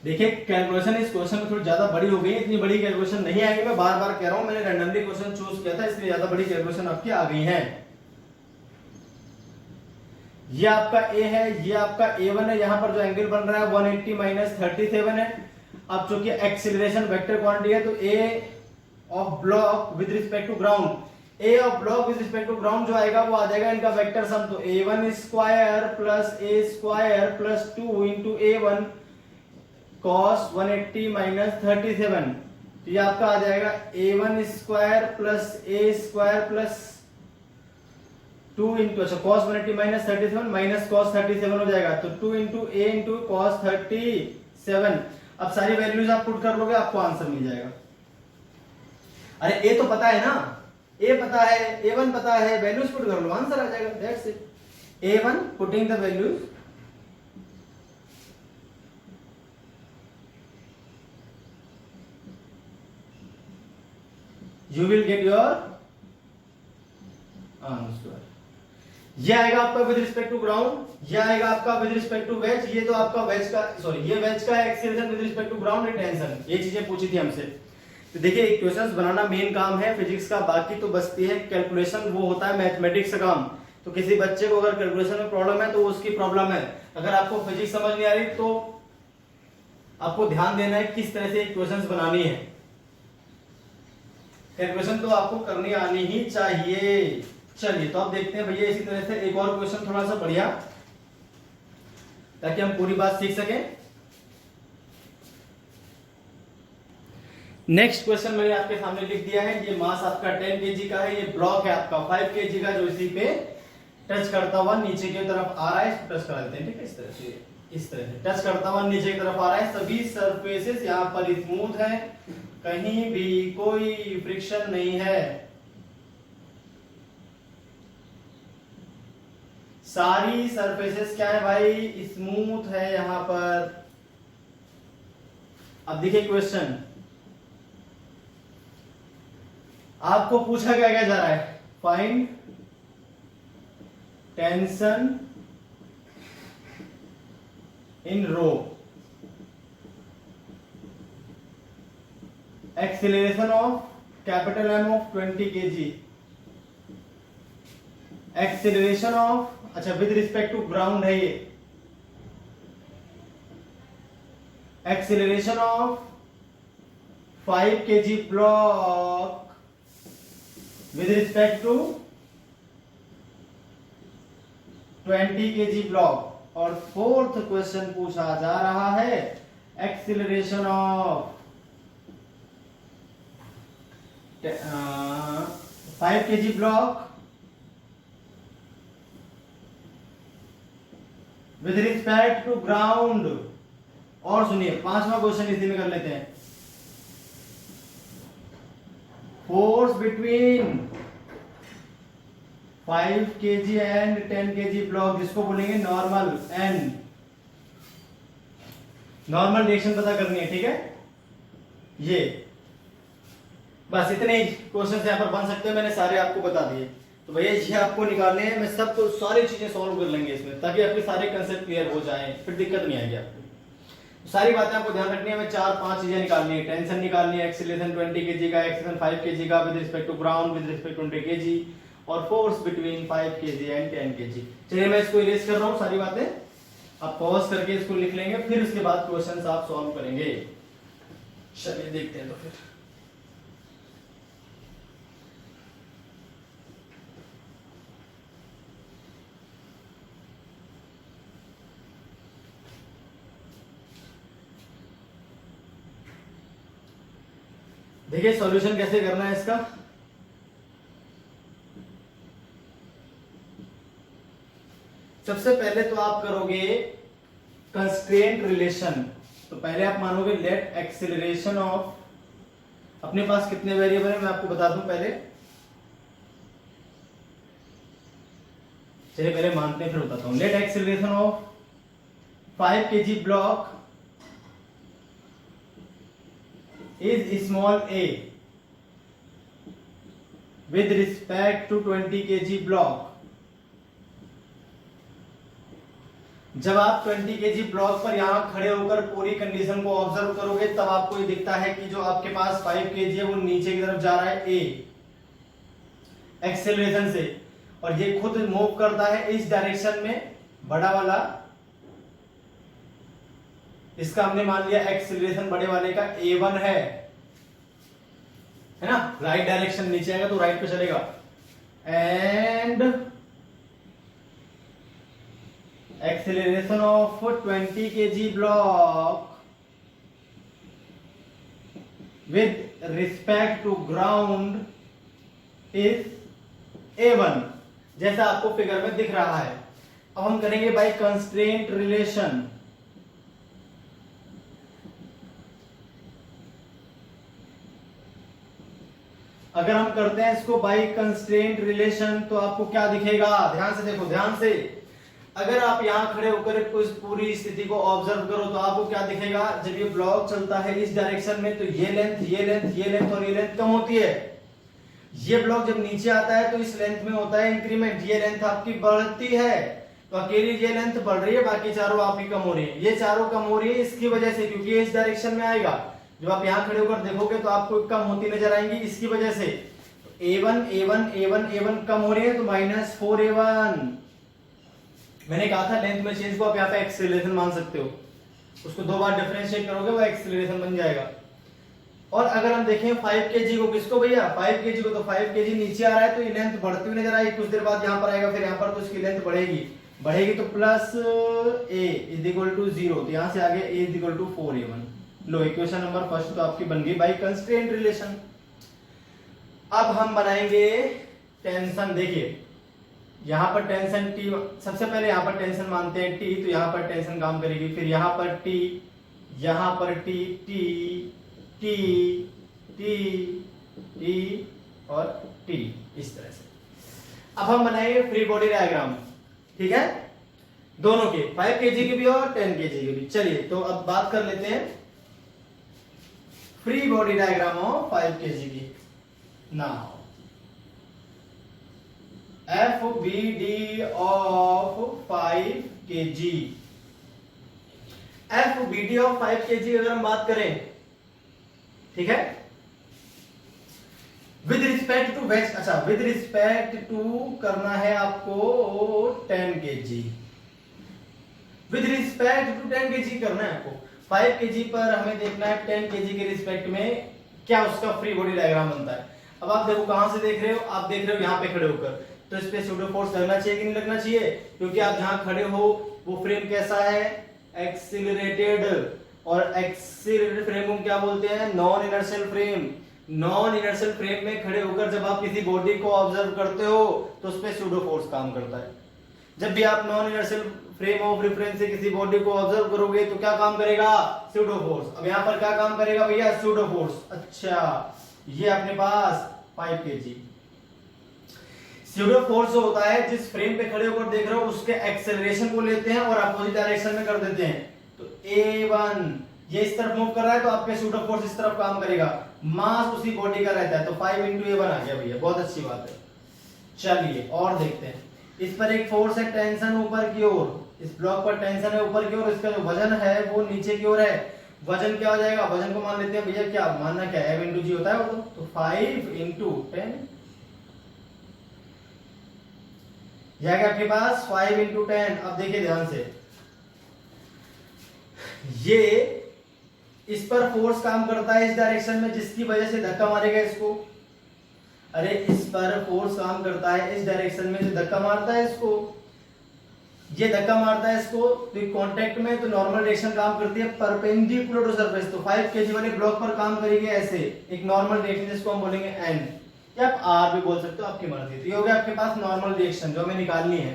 देखिए कैलकुलेशन इस क्वेश्चन में थोड़ी ज्यादा बड़ी हो गई, इतनी बड़ी कैलकुलेशन नहीं आएगी। मैं बार बार कह रहा हूं, मैंने रैंडमली क्वेश्चन चूज किया था इसलिए ज्यादा बड़ी कैलकुलेशन आपकी आ गई है। ये आपका A है, ये आपका A1 है, यहां पर जो एंगल बन रहा है 180 माइनस 37 है। अब चूंकि एक्सीलरेशन वेक्टर क्वांटिटी है, तो A of block with respect to ground, A of block with respect to ground जो आएगा वो आ जाएगा इनका वेक्टर सम। तो A1 square plus A square plus 2 into A1 cos 180 minus 37। तो ये आपका आ जाएगा A1 square plus A square plus 2 into, अच्छा cos 180 माइनस 37 माइनस cos 37 हो जाएगा, तो 2 इंटू A इंटू cos 37। अब सारी वैल्यूज आप पुट कर लोगे, आपको आंसर मिल जाएगा। अरे A तो पता है ना, A पता है, A1 पता है, वैल्यूज पुट कर लो, आंसर आ जाएगा। That's it. A1 putting the values, you will get your answer। ये आएगा आपका विद रिस्पेक्ट टू ग्राउंड, ये आएगा आपका विद रिस्पेक्ट टू वेज, ये तो आपका वेज का, सॉरी ये वेज का है acceleration with respect to ground and tension, ये चीजें पूछी थी हमसे। तो देखिए क्वेश्चंस बनाना मेन काम है फिजिक्स का, बाकी तो बचती है कैलकुलेशन, वो होता है मैथमेटिक्स का काम। तो किसी बच्चे को अगर कैलकुलेशन में प्रॉब्लम है तो वो उसकी प्रॉब्लम है। अगर आपको फिजिक्स समझ नहीं आ रही तो आपको ध्यान देना है किस तरह से क्वेश्चंस बनानी है। कैलकुलेशन तो आपको करनी आनी ही चाहिए। चलिए तो अब देखते हैं भैया इसी तरह से एक और क्वेश्चन थोड़ा सा बढ़िया, ताकि हम पूरी बात सीख सकें। नेक्स्ट क्वेश्चन मैंने आपके सामने लिख दिया है। ये मास आपका 10 केजी का है, ये ब्लॉक है आपका 5 केजी का जो इसी पे टच करता हुआ नीचे की तरफ आ रहा है। इसको टच करा देते हैं, ठीक है, इस तरह से, इस तरह से टच करता हुआ नीचे की तरफ आ रहा है। सभी सरफेसेस यहाँ पर स्मूथ है, कहीं भी कोई फ्रिक्शन नहीं है, सारी सरफेसेस क्या है भाई, स्मूथ है यहां पर। अब देखिए क्वेश्चन, आपको पूछा क्या क्या जा रहा है, find tension in rope, acceleration of capital M of 20 kg, acceleration of, अच्छा विद रिस्पेक्ट टू ग्राउंड है ये, acceleration of 5 kg block with respect to 20 kg block. और फोर्थ क्वेश्चन पूछा जा रहा है acceleration of 5 kg block with respect to ground. और सुनिए पांचवा क्वेश्चन इसी में कर लेते हैं, force between 5 kg and 10 kg block, जिसको बोलेंगे नॉर्मल एन, नॉर्मल रिएक्शन पता करनी है, ठीक है। ये बस इतने क्वेश्चन यहाँ पर बन सकते हैं, मैंने सारे आपको बता दिए। तो भैया ये आपको निकालने हैं, मैं सब सारी चीजें सॉल्व कर लेंगे इसमें, ताकि आपके सारे कंसेप्ट क्लियर हो जाएं, फिर दिक्कत नहीं आएगी आपको। सारी बातें आपको ध्यान रखनी है, हमें 4-5 चीजें निकालनी है, टेंशन निकालनी है, एक्सीलरेशन 20 केजी का, एक्सीलरेशन 5 केजी का with respect to ground with respect to 20 KG, और force between 5 KG and 10 KG. चलिए मैं इसको इरेज कर रहा हूं सारी बातें, आप पॉज करके इसको लिख लेंगे, फिर उसके बाद क्वेश्चंस आप सॉल्व करेंगे। चलिए देखते हैं तो फिर। देखिए सॉल्यूशन कैसे करना है इसका। सबसे पहले तो आप करोगे कंस्ट्रेंट रिलेशन। तो पहले आप मानोगे लेट एक्सीलरेशन ऑफ, अपने पास कितने वेरिएबल है मैं आपको बता दूं पहले, चलिए पहले मानते हैं फिर बताता हूं। Let acceleration of 5 kg block is small a with respect to 20 kg block। जब आप 20 kg ब्लॉक पर यहां खड़े होकर पूरी कंडीशन को ऑब्जर्व करोगे, तब आपको ये दिखता है कि जो आपके पास 5 kg है वो नीचे की तरफ जा रहा है a एक्सेलरेशन से, और ये खुद मूव करता है इस डायरेक्शन में, बड़ा वाला, इसका हमने मान लिया एक्सीलरेशन बड़े वाले का a1 है ना, राइट डायरेक्शन, नीचे आएगा तो राइट पे चलेगा, and acceleration of 20 kg block with respect to ground is a1, जैसा आपको फिगर में दिख रहा है। अब हम करेंगे बाय कंस्ट्रेंट रिलेशन। अगर हम करते हैं इसको बाय कंस्ट्रेंट रिलेशन, तो आपको क्या दिखेगा, ध्यान से देखो, ध्यान से। अगर आप यहां खड़े होकर इस पूरी स्थिति को ऑब्जर्व करो तो आपको क्या दिखेगा, जब ये ब्लॉक चलता है इस डायरेक्शन में, तो ये लेंथ, ये लेंथ, ये लेंथ और ये लेंथ कम होती है। ये ब्लॉक जब नीचे आता है तो इस लेंथ में होता है इंक्रीमेंट, ये लेंथ आपकी बढ़ती है। तो अकेली ये लेंथ बढ़ रही है, बाकी चारों आपकी कम हो रही है। ये चारों कम हो रही है इसकी वजह से, क्योंकि ये इस डायरेक्शन में आएगा। जब आप यहां खड़े होकर देखोगे तो आपको कम होती नजर आएंगी इसकी वजह से। A1 A1 A1 A1 कम हो रही है तो -4A1। मैंने कहा था लेंथ में चेंज को आप यहाँ पे एक्सीलरेशन मान सकते हो, उसको दो बार डिफरेंशिएट करोगे वो एक्सीलरेशन बन जाएगा। और अगर हम देखें 5 kg को, किसको भैया 5 kg को, तो 5 kg नीचे आ रहा है तो ये लेंथ बढ़ती हुई नजर आएगी, कुछ देर बाद यहाँ पर आएगा, फिर यहाँ पर तो इसकी लेंथ बढ़ेगी तो plus a is equal to 0, तो यहाँ से आगे a is equal to 4A1। लो इक्वेशन नंबर फर्स्ट तो आपकी बन गई बाय कंस्ट्रेंट रिलेशन। अब हम बनाएंगे टेंशन। देखिए यहां पर टेंशन टी, सबसे पहले यहां पर टेंशन मानते हैं टी, तो यहां पर टेंशन काम करेगी, फिर यहां पर टी, यहां पर T, T T T T और टी, इस तरह से। अब हम बनाएंगे फ्री बॉडी डायग्राम, ठीक है, दोनों के 5 kg के भी और 10 kg के भी। चलिए तो अब बात कर लेते हैं free body diagram of 5 kg की। Now FBD of 5 kg, FBD of 5 kg अगर हम बात करें, ठीक है, विद रिस्पेक्ट टू वेट, अच्छा विद रिस्पेक्ट टू करना है आपको 10 kg, with respect to 10 kg करना है आपको। 5 kg पर हमें देखना है 10 kg के रिस्पेक्ट में क्या उसका फ्री बॉडी डायग्राम बनता है। अब आप देखो कहां से देख रहे हो, आप देख रहे हो यहां पे खड़े होकर, तो इस पे सूडो फोर्स लगना चाहिए कि नहीं लगना चाहिए, क्योंकि आप जहां खड़े हो वो फ्रेम कैसा है, एक्सिलरेटेड, और एक्सिलरेटेड फ्रेम को क्या बोलते हैं, non inertial frame. Non inertial frame में खड़े होकर जब आप किसी बॉडी को ऑब्जर्व करते हो तो उस पे सूडो फोर्स काम करता है। जब भी आप non inertial frame of reference से किसी बॉडी को ऑब्जर्व करोगे तो क्या काम करेगा, सूडो फोर्स। अब यहां पर क्या काम करेगा भैया, सूडो फोर्स। अच्छा ये अपने पास 5 kg। सूडो फोर्स जो होता है, जिस फ्रेम पे खड़े होकर देख रहे हो उसके एक्सेलरेशन को लेते हैं और अपोजिट डायरेक्शन में कर देते हैं। तो A1 ये इस तरफ मूव कर रहा है तो आपके सूडो फोर्स इस तरफ काम करेगा, मास उसी बॉडी का रहता है, तो 5 × A1 आ गया भैया, बहुत अच्छी बात है। चलिए और देखते हैं, इस पर एक फोर्स है टेंशन ऊपर की ओर, इस ब्लॉक पर टेंशन है ऊपर की ओर, इसका जो वजन है वो नीचे की ओर है। वजन क्या हो जाएगा, वजन को मान लेते हैं भैया, क्या मानना क्या है, F × G होता है वो, तो 5 × 10 जाएगा आपके पास 5 × 10। अब देखिए ध्यान से, ये इस पर फोर्स काम करता है इस डायरेक्शन में, जिसकी वजह से धक्का मारेगा इसको। अरे इस पर फोर्स काम करता है इस डायरेक्शन में, जो धक्का मारता है इसको, ये धक्का मारता है इसको, तो कांटेक्ट में तो नॉर्मल डायरेक्शन काम करती है परपेंडिकुलर टू सरफेस, तो 5 kg वाले ब्लॉक पर काम करेगी ऐसे एक नॉर्मल डायरेक्शन, जिसको हम बोलेंगे एन, या आप आर भी बोल सकते हो, आपकी मर्जी। तो ये हो गया आपके पास नॉर्मल डायरेक्शन जो हमें निकालनी है,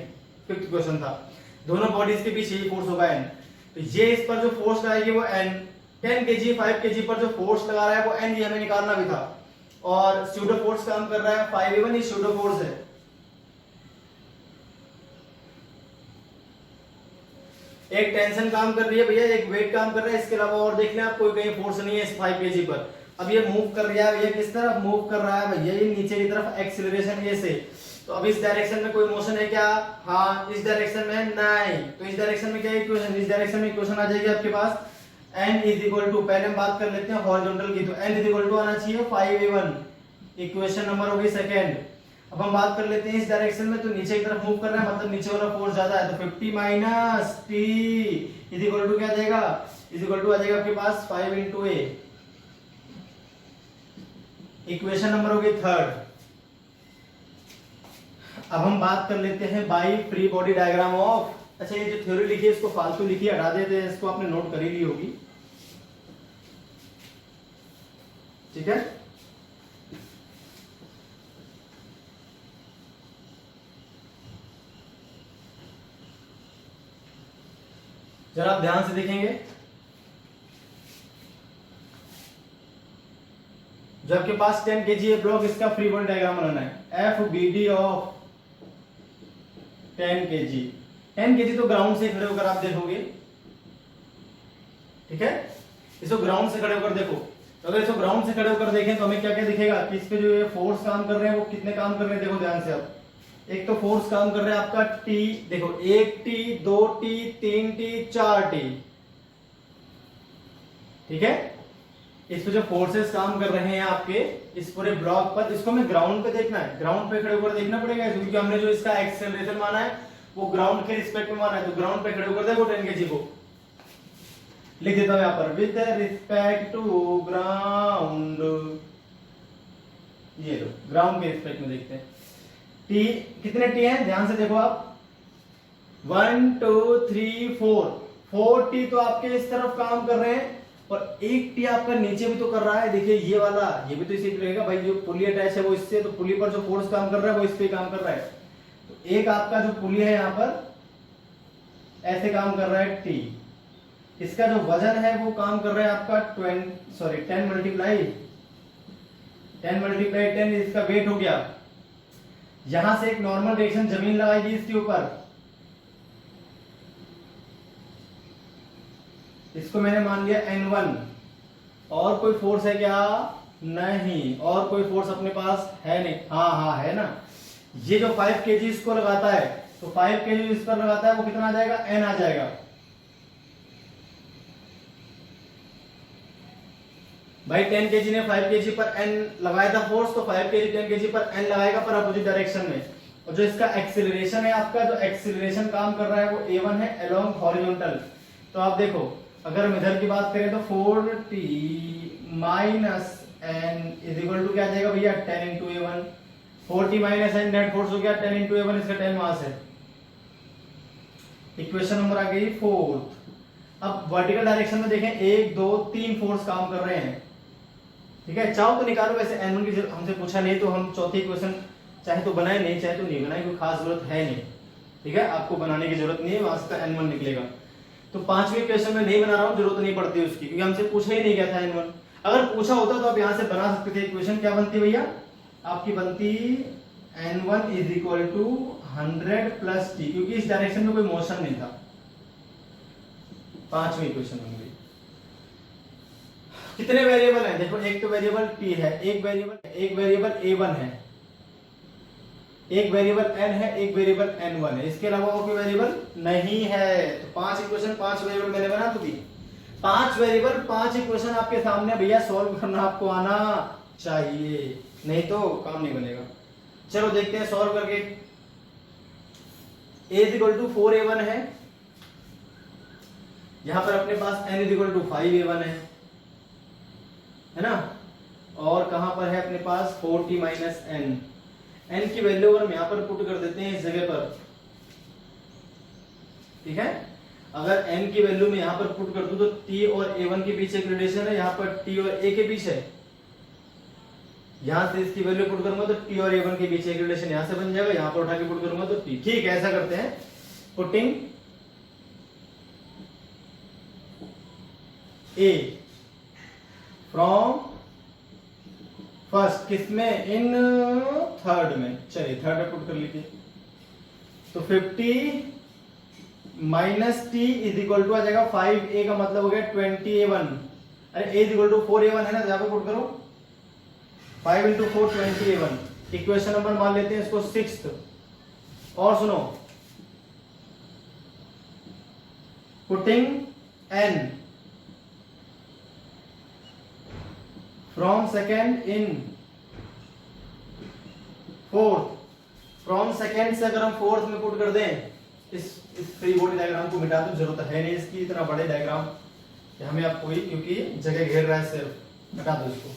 5th क्वेश्चन था। दोनों बॉडीज के बीच यही फोर्स होगा एन, तो ये इस पर जो फोर्स लगाएगी वो एन, 10 kg 5 kg पर जो फोर्स लगा रहा है वो एन, ये हमें निकालना भी था। और सूडो फोर्स काम कर रहा है 5A1, ये सूडो फोर्स है। एक टेंशन काम कर रही है भैया, एक वेट काम कर रहा है, इसके अलावा और देख लें आप, कोई कहीं फोर्स नहीं है इस 5 kg पर। अब ये मूव कर रहा है भैया, किस तरफ मूव कर रहा है भैया, ये नीचे की तरफ, एक्सीलरेशन ए से। तो अब इस डायरेक्शन में कोई मोशन है क्या, हाँ इस डायरेक्शन में नहीं, तो इस डायरेक्शन में क्या इक्वेशन, इस डायरेक्शन में इक्वेशन आ जाएगी आपके पास n = पहले हम बात कर लेते हैं हॉरिजॉन्टल की, तो n = आना चाहिए 5A1, इक्वेशन नंबर होगी सेकंड। अब हम बात कर लेते हैं इस डायरेक्शन में, तो नीचे की तरफ मूव कर रहा है, मतलब नीचे वाला फोर्स ज्यादा है, तो 50 - t = क्या आ जाएगा, = आ जाएगा आपके पास 5 × A, इक्वेशन नंबर होगी थर्ड। अब हम बात कर लेते हैं by free body diagram of, अच्छा ये जो थ्योरी लिखी है इसको फालतू लिखी, हटा देते हैं, इसको आपने नोट कर ही ली होगी, ठीक है। जरा आप ध्यान से देखेंगे, जो आपके पास 10 kg है ब्लॉक, इसका फ्री बॉडी डायग्राम बनाना है, FBD ऑफ 10 kg। 10 kg तो ग्राउंड से खड़े होकर आप देखोगे, ठीक है, इसको ग्राउंड से खड़े होकर देखो, तो अगर इसको ग्राउंड से खड़े होकर देखें तो हमें क्या क्या दिखेगा कि इस पे जो ये फोर्स काम कर रहे हैं वो कितने काम कर रहे हैं, देखो ध्यान से आप, एक तो फोर्स काम कर रहा है आपका T, देखो 1T 2T 3T 4T, ठीक है। इस पे जो फोर्सेस काम कर रहे हैं आपके इस पूरे ब्लॉक पर, इसको हमें ग्राउंड पे देखना है, ग्राउंड पे खड़े होकर देखना पड़ेगा, क्योंकि हमने जो इसका एक्सेलरेशन माना है वो ग्राउंड के रिस्पेक्ट में माना है, तो ग्राउंड पे खड़े होकर देखो 10 kg को लिख देता हूं यहां पर, विद रिस्पेक्ट टू ग्राउंड, ये लो ग्राउंड के रिस्पेक्ट में देखते हैं। टी कितने टी हैं, ध्यान से देखो आप, 1 2 3 4 4 टी तो आपके इस तरफ काम कर रहे हैं, और एक टी आपका नीचे भी तो कर रहा है, देखिए ये वाला, ये भी तो इसी पे रहेगा भाई, जो पुली अटैच है वो इससे, तो पुली पर जो फोर्स काम कर रहा है वो इस पे काम कर रहा है। तो एक आपका जो पुली है यहाँ पर ऐसे काम कर रहा है टी, इसका जो वजन है वो काम कर रहा है आपका 10 मल्टीप्लाई 10, इसका वेट हो गया। यहां से एक नॉर्मल रिएक्शन जमीन लगाएगी इसके ऊपर, इसको मैंने मान लिया N1, और कोई फोर्स है क्या? नहीं, और कोई फोर्स अपने पास है नहीं। हाँ है ना, ये जो 5 kg इसको लगाता है, तो 5 kg इस पर लगाता है, वो कितना आ जाएगा? N आ जाएगा। भाई 10 kg ने 5 kg पर N लगाया था फोर्स, तो 5 kg 10 kg पर N लगाएगा पर अपोजिट डायरेक्शन में। और जो इसका एक्सीलरेशन है आपका, जो एक्सीलरेशन काम कर रहा है वो A1 है अलोंग हॉरिजॉन्टल। तो आप देखो, अगर हम इधर की बात करें तो 4t minus N is equal to क्या आ जाएगा भैया? 10 into A1। 4t minus N net force हो गया 10 इंटू A1, इसका 10 मास है। इक्वेशन नंबर आ गई 4। अब वर्टिकल डायरेक्शन में देखें, 1 2 3 फोर्स काम कर रहे हैं, ठीक है। चाहो तो निकालो, वैसे N1 की हमसे पूछा नहीं तो हम चौथी इक्वेशन चाहे तो बनाए, नहीं चाहे तो नहीं बनाए, कोई खास जरूरत है नहीं, ठीक है। आपको बनाने की जरूरत नहीं है, वहां से N1 निकलेगा। तो पांचवी क्वेश्चन में नहीं बना रहा हूं, जरूरत नहीं पड़ती उसकी, क्योंकि हमसे पूछा ही नहीं गया था N1। अगर पूछा होता तो आप यहां से बना सकते थे। इक्वेशन क्या बनती भैया आपकी? बनती N1 is equal to 100 plus T, क्योंकि इस डायरेक्शन में कोई मोशन नहीं था। पांचवी इक्वेशन बन गई। कितने वेरिएबल हैं? देखो, एक तो वेरिएबल टी है, एक वेरिएबल A1 है, एक वेरिएबल N है, एक वेरिएबल N1 है, इसके अलावा और कोई वेरिएबल नहीं है। तो 5 इक्वेशन 5 वेरिएबल मैंने बना तो दी। 5 वेरिएबल 5 इक्वेशन आपके सामने, भैया सॉल्व करना आपको आना चाहिए, नहीं तो काम नहीं बनेगा। चलो देखते हैं सॉल्व करके। A is equal to 4A1 है, यहां पर अपने पास N is equal to 5A1 है ना, और कहां पर है अपने पास 4t माइनस N। N की वैल्यू हम यहां पर पुट कर देते हैं इस जगह पर, ठीक है। अगर N की वैल्यू में यहां पर पुट कर दूं तो T और A1 के बीच एक रिलेशन है, यहां पर T और A के बीच है। यहां से इसकी वैल्यू पुट करूंगा तो T और A1 के बीच एक रिलेशन यहां से बन जाएगा, यहां पर उठा के पुट करूंगा तो T। ठीक है, ऐसा करते हैं। पुटिंग A फ्रॉम फर्स्ट, किसमें? इन थर्ड में। चलिए थर्ड में पुट कर लीजिए, तो 50 minus T is equal to आ जाएगा 5A का मतलब हो गया 20A1। अरे A is equal to 4A1 है ना, तो यहां पे पुट करो 5 इंटू 4 20A1। इक्वेशन नंबर मान लेते हैं इसको 6th। और सुनो, putting N from second in fourth, from second से अगर हम फोर्थ में पुट कर दें, इस फ्री बॉडी डायग्राम को मिटा दो, जरूरत है नहीं इसकी, इतना बड़े डायग्राम हमें आप कोई, क्योंकि जगह घेर रहा है सिर्फ, हटा दो इसको।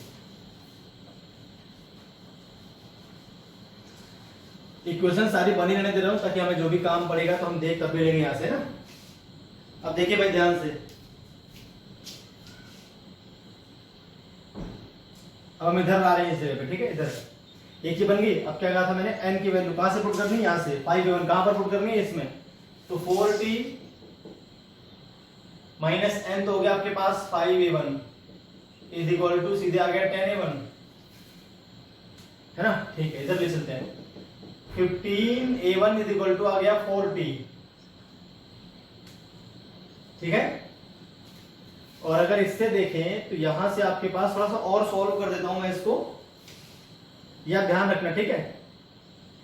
इक्वेशन सारी बनी रहने दे रहा हूं ताकि हमें जो भी काम पड़ेगा तो हम देख कर भी लेंगे यहां से ना। अब देखिए भाई ध्यान से, अब हम इधर आ रहे हैं इस जगह पे, ठीक है। इधर एक ही बन गई। अब क्या कहा था मैंने? N की वैल्यू कहां से पुट करनी है? यहां से 5A1 कहां पर पुट करनी है? इसमें। तो 4t माइनस N तो हो गया आपके पास 5A1 इज इक्वल टू सीधे आ गया 10A1, है ना। ठीक है, इधर ले चलते हैं। 15A1 इज इक्वल टू आ गया 4t, ठीक है। और अगर इससे देखें तो यहां से आपके पास थोड़ा सा और सॉल्व कर देता हूं मैं इसको, या ध्यान रखना, ठीक है।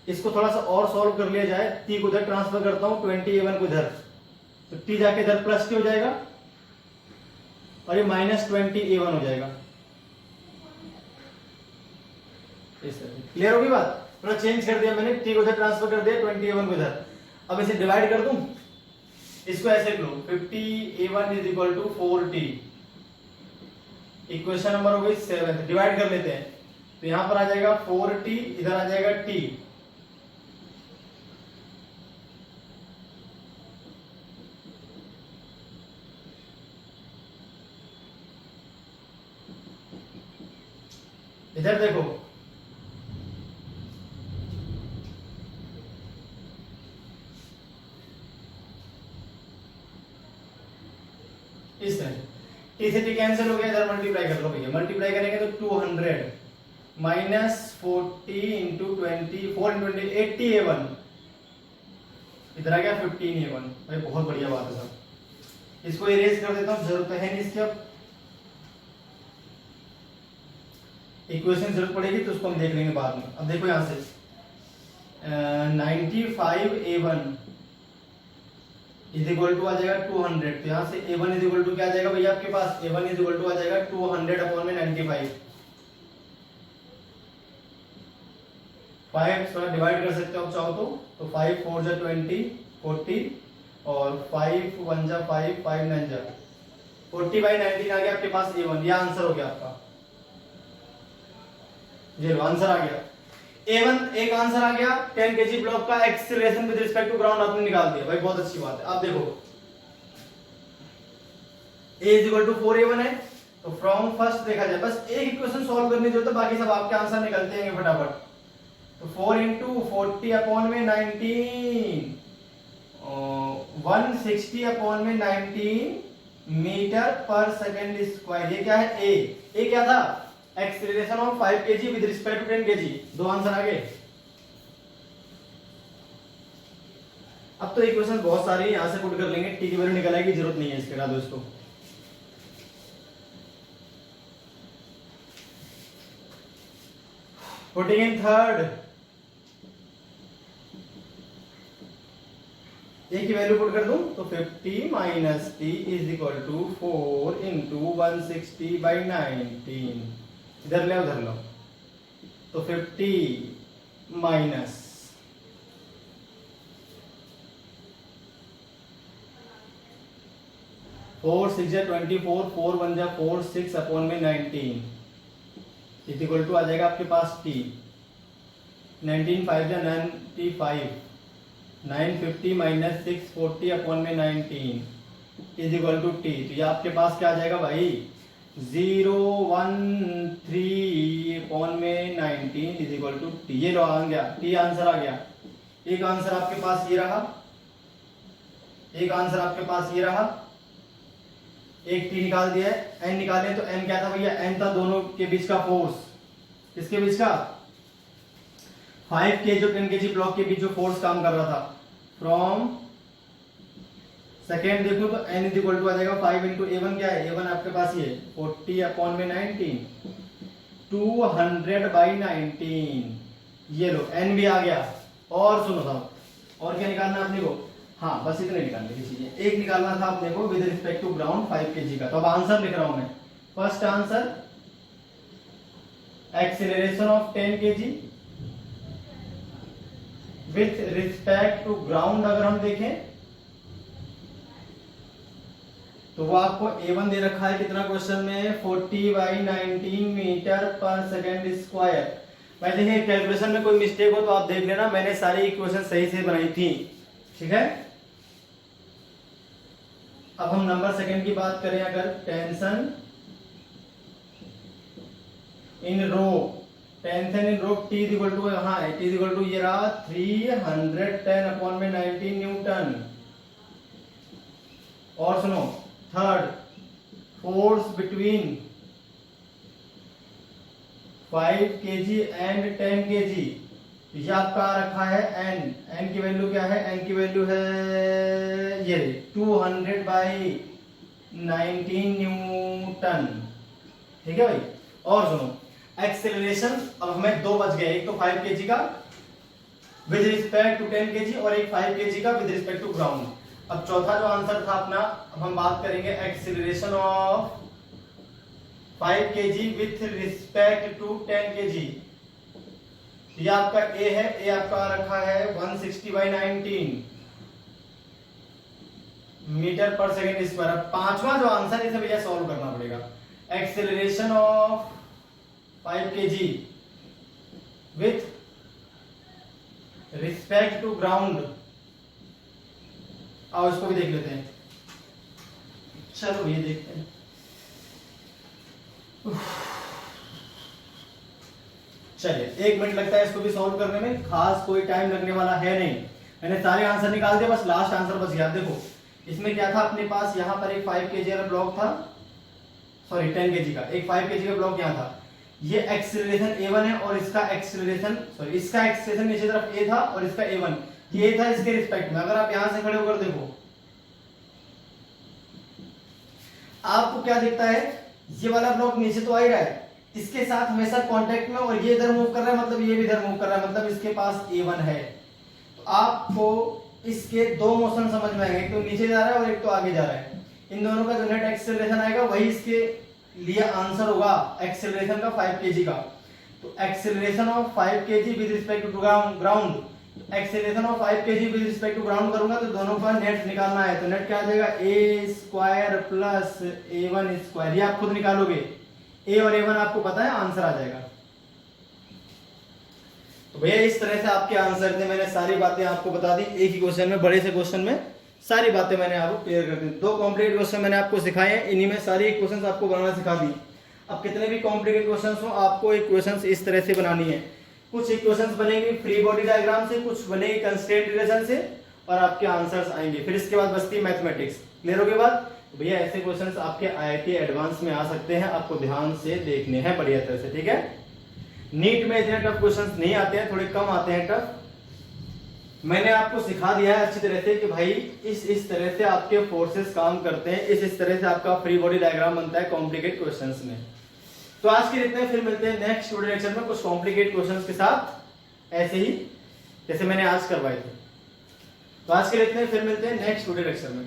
इसको थोड़ा सा और सॉल्व कर लिया जाए, t को इधर ट्रांसफर करता हूं, 20A1 को इधर, तो t जाके इधर प्लस t हो जाएगा और ये माइनस 20A1 हो जाएगा। क्लियर होगी बात? थोड़ा चेंज कर दिया मैंने, t को इधर ट्रांसफर कर दिया, 20A1 को इधर। अब इसे डिवाइड कर दूं, इसको ऐसे लो, 50A1 is equal to 4t। Equation number हो गई 7, डिवाइड कर लेते हैं, तो यहां पर आ जाएगा 4t, इधर आ जाएगा t। इधर देखो, इस तरह टी से टी कैंसिल हो गया, इधर मल्टीप्लाई कर लो भैया, मल्टीप्लाई करेंगे तो 200 माइनस 40 इंटू 20, 4 इंटू 20, 80A1, इधर आ गया 15A1। भाई बहुत बढ़िया बात है सर, इसको इरेज कर देता हूँ, जरूरत है नहीं इसकी, अब इक्वेशन जरूरत पड़ेगी तो उसको हम देख लेंगे बाद में। अब देखो यहां से 95A1 इज इक्वल टू आ जाएगा 200, तो यहाँ से A1 इज इक्वल टू क्या आ जाएगा भैया आपके पास, A1 इज इक्वल टू आ जाएगा 200 अपॉन में 95, 5 थोड़ा डिवाइड कर सकते हो आप चाहो तो 5 4 जा 20 40 और 5 1 जा 5 5 9 जा 40/19 आ गया आपके पास A1, यह आंसर हो गया आपका, ये लो आंसर आ गया A1, एक आंसर आ गया 10 kg ब्लॉक का acceleration with respect to ground आपने निकाल दिया, भाई बहुत अच्छी बात है। अब देखो A is equal to 4A1 है, तो फ्रॉम फर्स्ट देखा जाए, बस एक इक्वेशन सॉल्व करनी जो, तो बाकी सब आपके आंसर निकलते हैं फटाफट। तो 4 इंटू 40 अपॉन में 19, 160 अपॉन में 19 मीटर पर सेकेंड स्क्वायर, ये क्या है ए क्या था, acceleration of 5 kg with respect to 10 kg, दो आंसर आ गए। अब तो इक्वेशन बहुत सारी यहां से पुट कर लेंगे, टी की वैल्यू निकल आएगी, जरूरत नहीं है इसके बाद दोस्तों। पुटिंग इन थर्ड, ए की वैल्यू पुट कर दूं तो 50 minus T is equal to 4 into 160/19, इधर ले उधर लो, तो 50 माइनस 4 6 जा 24, 4 1 जा 4 6 अपॉन में 19 इज इक्वल टू आ जाएगा आपके पास टी, 19 5 जा 95, 950 माइनस 640 अपॉन में 19 इज इक्वल टू टी, तो ये आपके पास क्या आ जाएगा भाई 013 अपॉन में 19 इज इक्वल टू टी, ये लो आ गया टी, आंसर आ गया। एक आंसर आपके पास ये रहा, एक आंसर आपके पास ये रहा, एक टी निकाल दिया है, एन निकाले तो एन क्या था भैया, एन था दोनों के बीच का फोर्स, किसके बीच का, 5 के जो 10 kg ब्लॉक के बीच जो फोर्स काम कर रहा था, फ्रॉम सेकेंड देखो तो n इज इक्वल टू आ जाएगा 5 इंटू A1, क्या है A1 आपके पास ये 40 अपॉन में 19, 200/19, ये लो n भी आ गया। और सुनो साहब, और क्या निकालना अपने को, हाँ बस इतने निकालने की चीजें, एक निकालना था अपने को with respect to ground 5 kg का। तो अब आंसर लिख रहा हूं मैं, first answer acceleration of 10 kg with respect to ground अगर हम देखें तो वो आपको A1 दे रखा है कितना क्वेश्चन में, 40/19 मीटर पर सेकेंड स्क्वायर। मैं देखिए कैलकुलेशन में कोई मिस्टेक हो तो आप देख लेना, मैंने सारी इक्वेशन सही से बनाई थी, ठीक है। अब हम नंबर सेकंड की बात करें, अगर tension in rope, tension in rope T is equal to, हाँ T इज इक्वल टू ये रहा 310 अपॉन में 19 न्यूटन। और सुनो third, force between 5 kg and 10 kg, ये आपका रखा है n, n की वैल्यू क्या है, n की वैल्यू है ये 200/19 न्यूटन, ठीक है भाई। और सुनो एक्सेलरेशन, अब हमें दो बच गए, एक तो 5 kg का विद रिस्पेक्ट टू 10 kg और एक 5 kg का विद रिस्पेक्ट टू ग्राउंड। अब चौथा जो आंसर था अपना, अब हम बात करेंगे acceleration of 5 kg with respect to 10 kg। ये आपका ए है, ए आपका रखा है 160/19 मीटर पर सेकेंड स्क्वायर। पांचवा जो आंसर इसे भैया सॉल्व करना पड़ेगा, acceleration of 5 kg with respect to ground. आओ इसको भी देख लेते हैं, चलो ये देखते हैं। चलिए 1 मिनट लगता है इसको भी सॉल्व करने में, खास कोई टाइम लगने वाला है नहीं। मैंने सारे आंसर निकाल दिए, बस लास्ट आंसर बच गया। देखो इसमें क्या था अपने पास, यहाँ पर एक 5 kg वाला ब्लॉक था, सॉरी 10 kg का, एक 5 kg का ब्लॉक यहाँ था। ये एक्सीलरेशन a1 है और इसका एक्सीलरेशन, सॉरी इसका एक्सीलरेशन नीचे तरफ a था और इसका a1 ये था इसके रिस्पेक्ट में। अगर आप यहां से खड़े होकर देखो, आपको क्या दिखता है, ये वाला ब्लॉक नीचे तो आ ही रहा है, इसके साथ हमेशा कांटेक्ट में, और ये इधर मूव कर रहा है, मतलब ये भी इधर मूव कर रहा है, मतलब इसके पास a1 है। तो आपको इसके दो मोशन समझ में आएंगे, एक तो नीचे जा रहा है और एक तो आगे जा रहा है। इन दोनों का जो नेट एक्सेलरेशन आएगा वही इसके लिए आंसर होगा एक्सेलरेशन का 5 kg का। तो acceleration of 5 kg with respect to ground, acceleration of 5 kg with respect to ground करूंगा तो दोनों का नेट निकालना है। तो नेट क्या आ जाएगा, a square plus a1 square, ये आप खुद निकालोगे, a और a1 आपको पता है, आंसर आ जाएगा। तो भैया इस तरह से आपके आंसर थे, मैंने सारी बातें आपको बता दी एक ही क्वेश्चन में, बड़े से क्वेश्चन में सारी बातें मैंने आपको क्लियर कर दी। 2 कॉम्प्लिकेटेड क्वेश्चन मैंने आपको सिखाए हैं, इन्हीं में सारी क्वेश्चंस आपको बनाना सिखा दी। अब कितने भी कॉम्प्लिकेटेड क्वेश्चंस हो, आपको इक्वेशंस इस तरह से बनानी है। कुछ इक्वेशंस बनेंगी फ्री बॉडी डायग्राम से, कुछ बनेगी कंस्ट्रेंट रिलेशन से, और आपके आंसर्स आएंगे। फिर इसके बाद बचती मैथमेटिक्स। क्लियर हो गई बात? भैया ऐसे क्वेश्चंस आपके आईआईटी एडवांस में आ सकते हैं, आपको ध्यान से देखने हैं बढ़िया तरह से, ठीक है। नीट में इतने टफ क्वेश्चंस नहीं आते हैं, थोड़े कम आते हैं टफ। मैंने आपको सिखा दिया है अच्छी तरह से कि भाई इस तरह से आपके फोर्सेस काम करते हैं, इस तरह से आपका फ्री बॉडी डायग्राम बनता है कॉम्प्लिकेटेड क्वेश्चंस में। तो आज के इतने, फिर मिलते हैं नेक्स्ट वीडियो लेक्चर में कुछ कॉम्प्लिकेटेड क्वेश्चंस के साथ, ऐसे ही जैसे मैंने आज करवाए थे। तो आज के इतने, फिर मिलते हैं नेक्स्ट वीडियो लेक्चर में।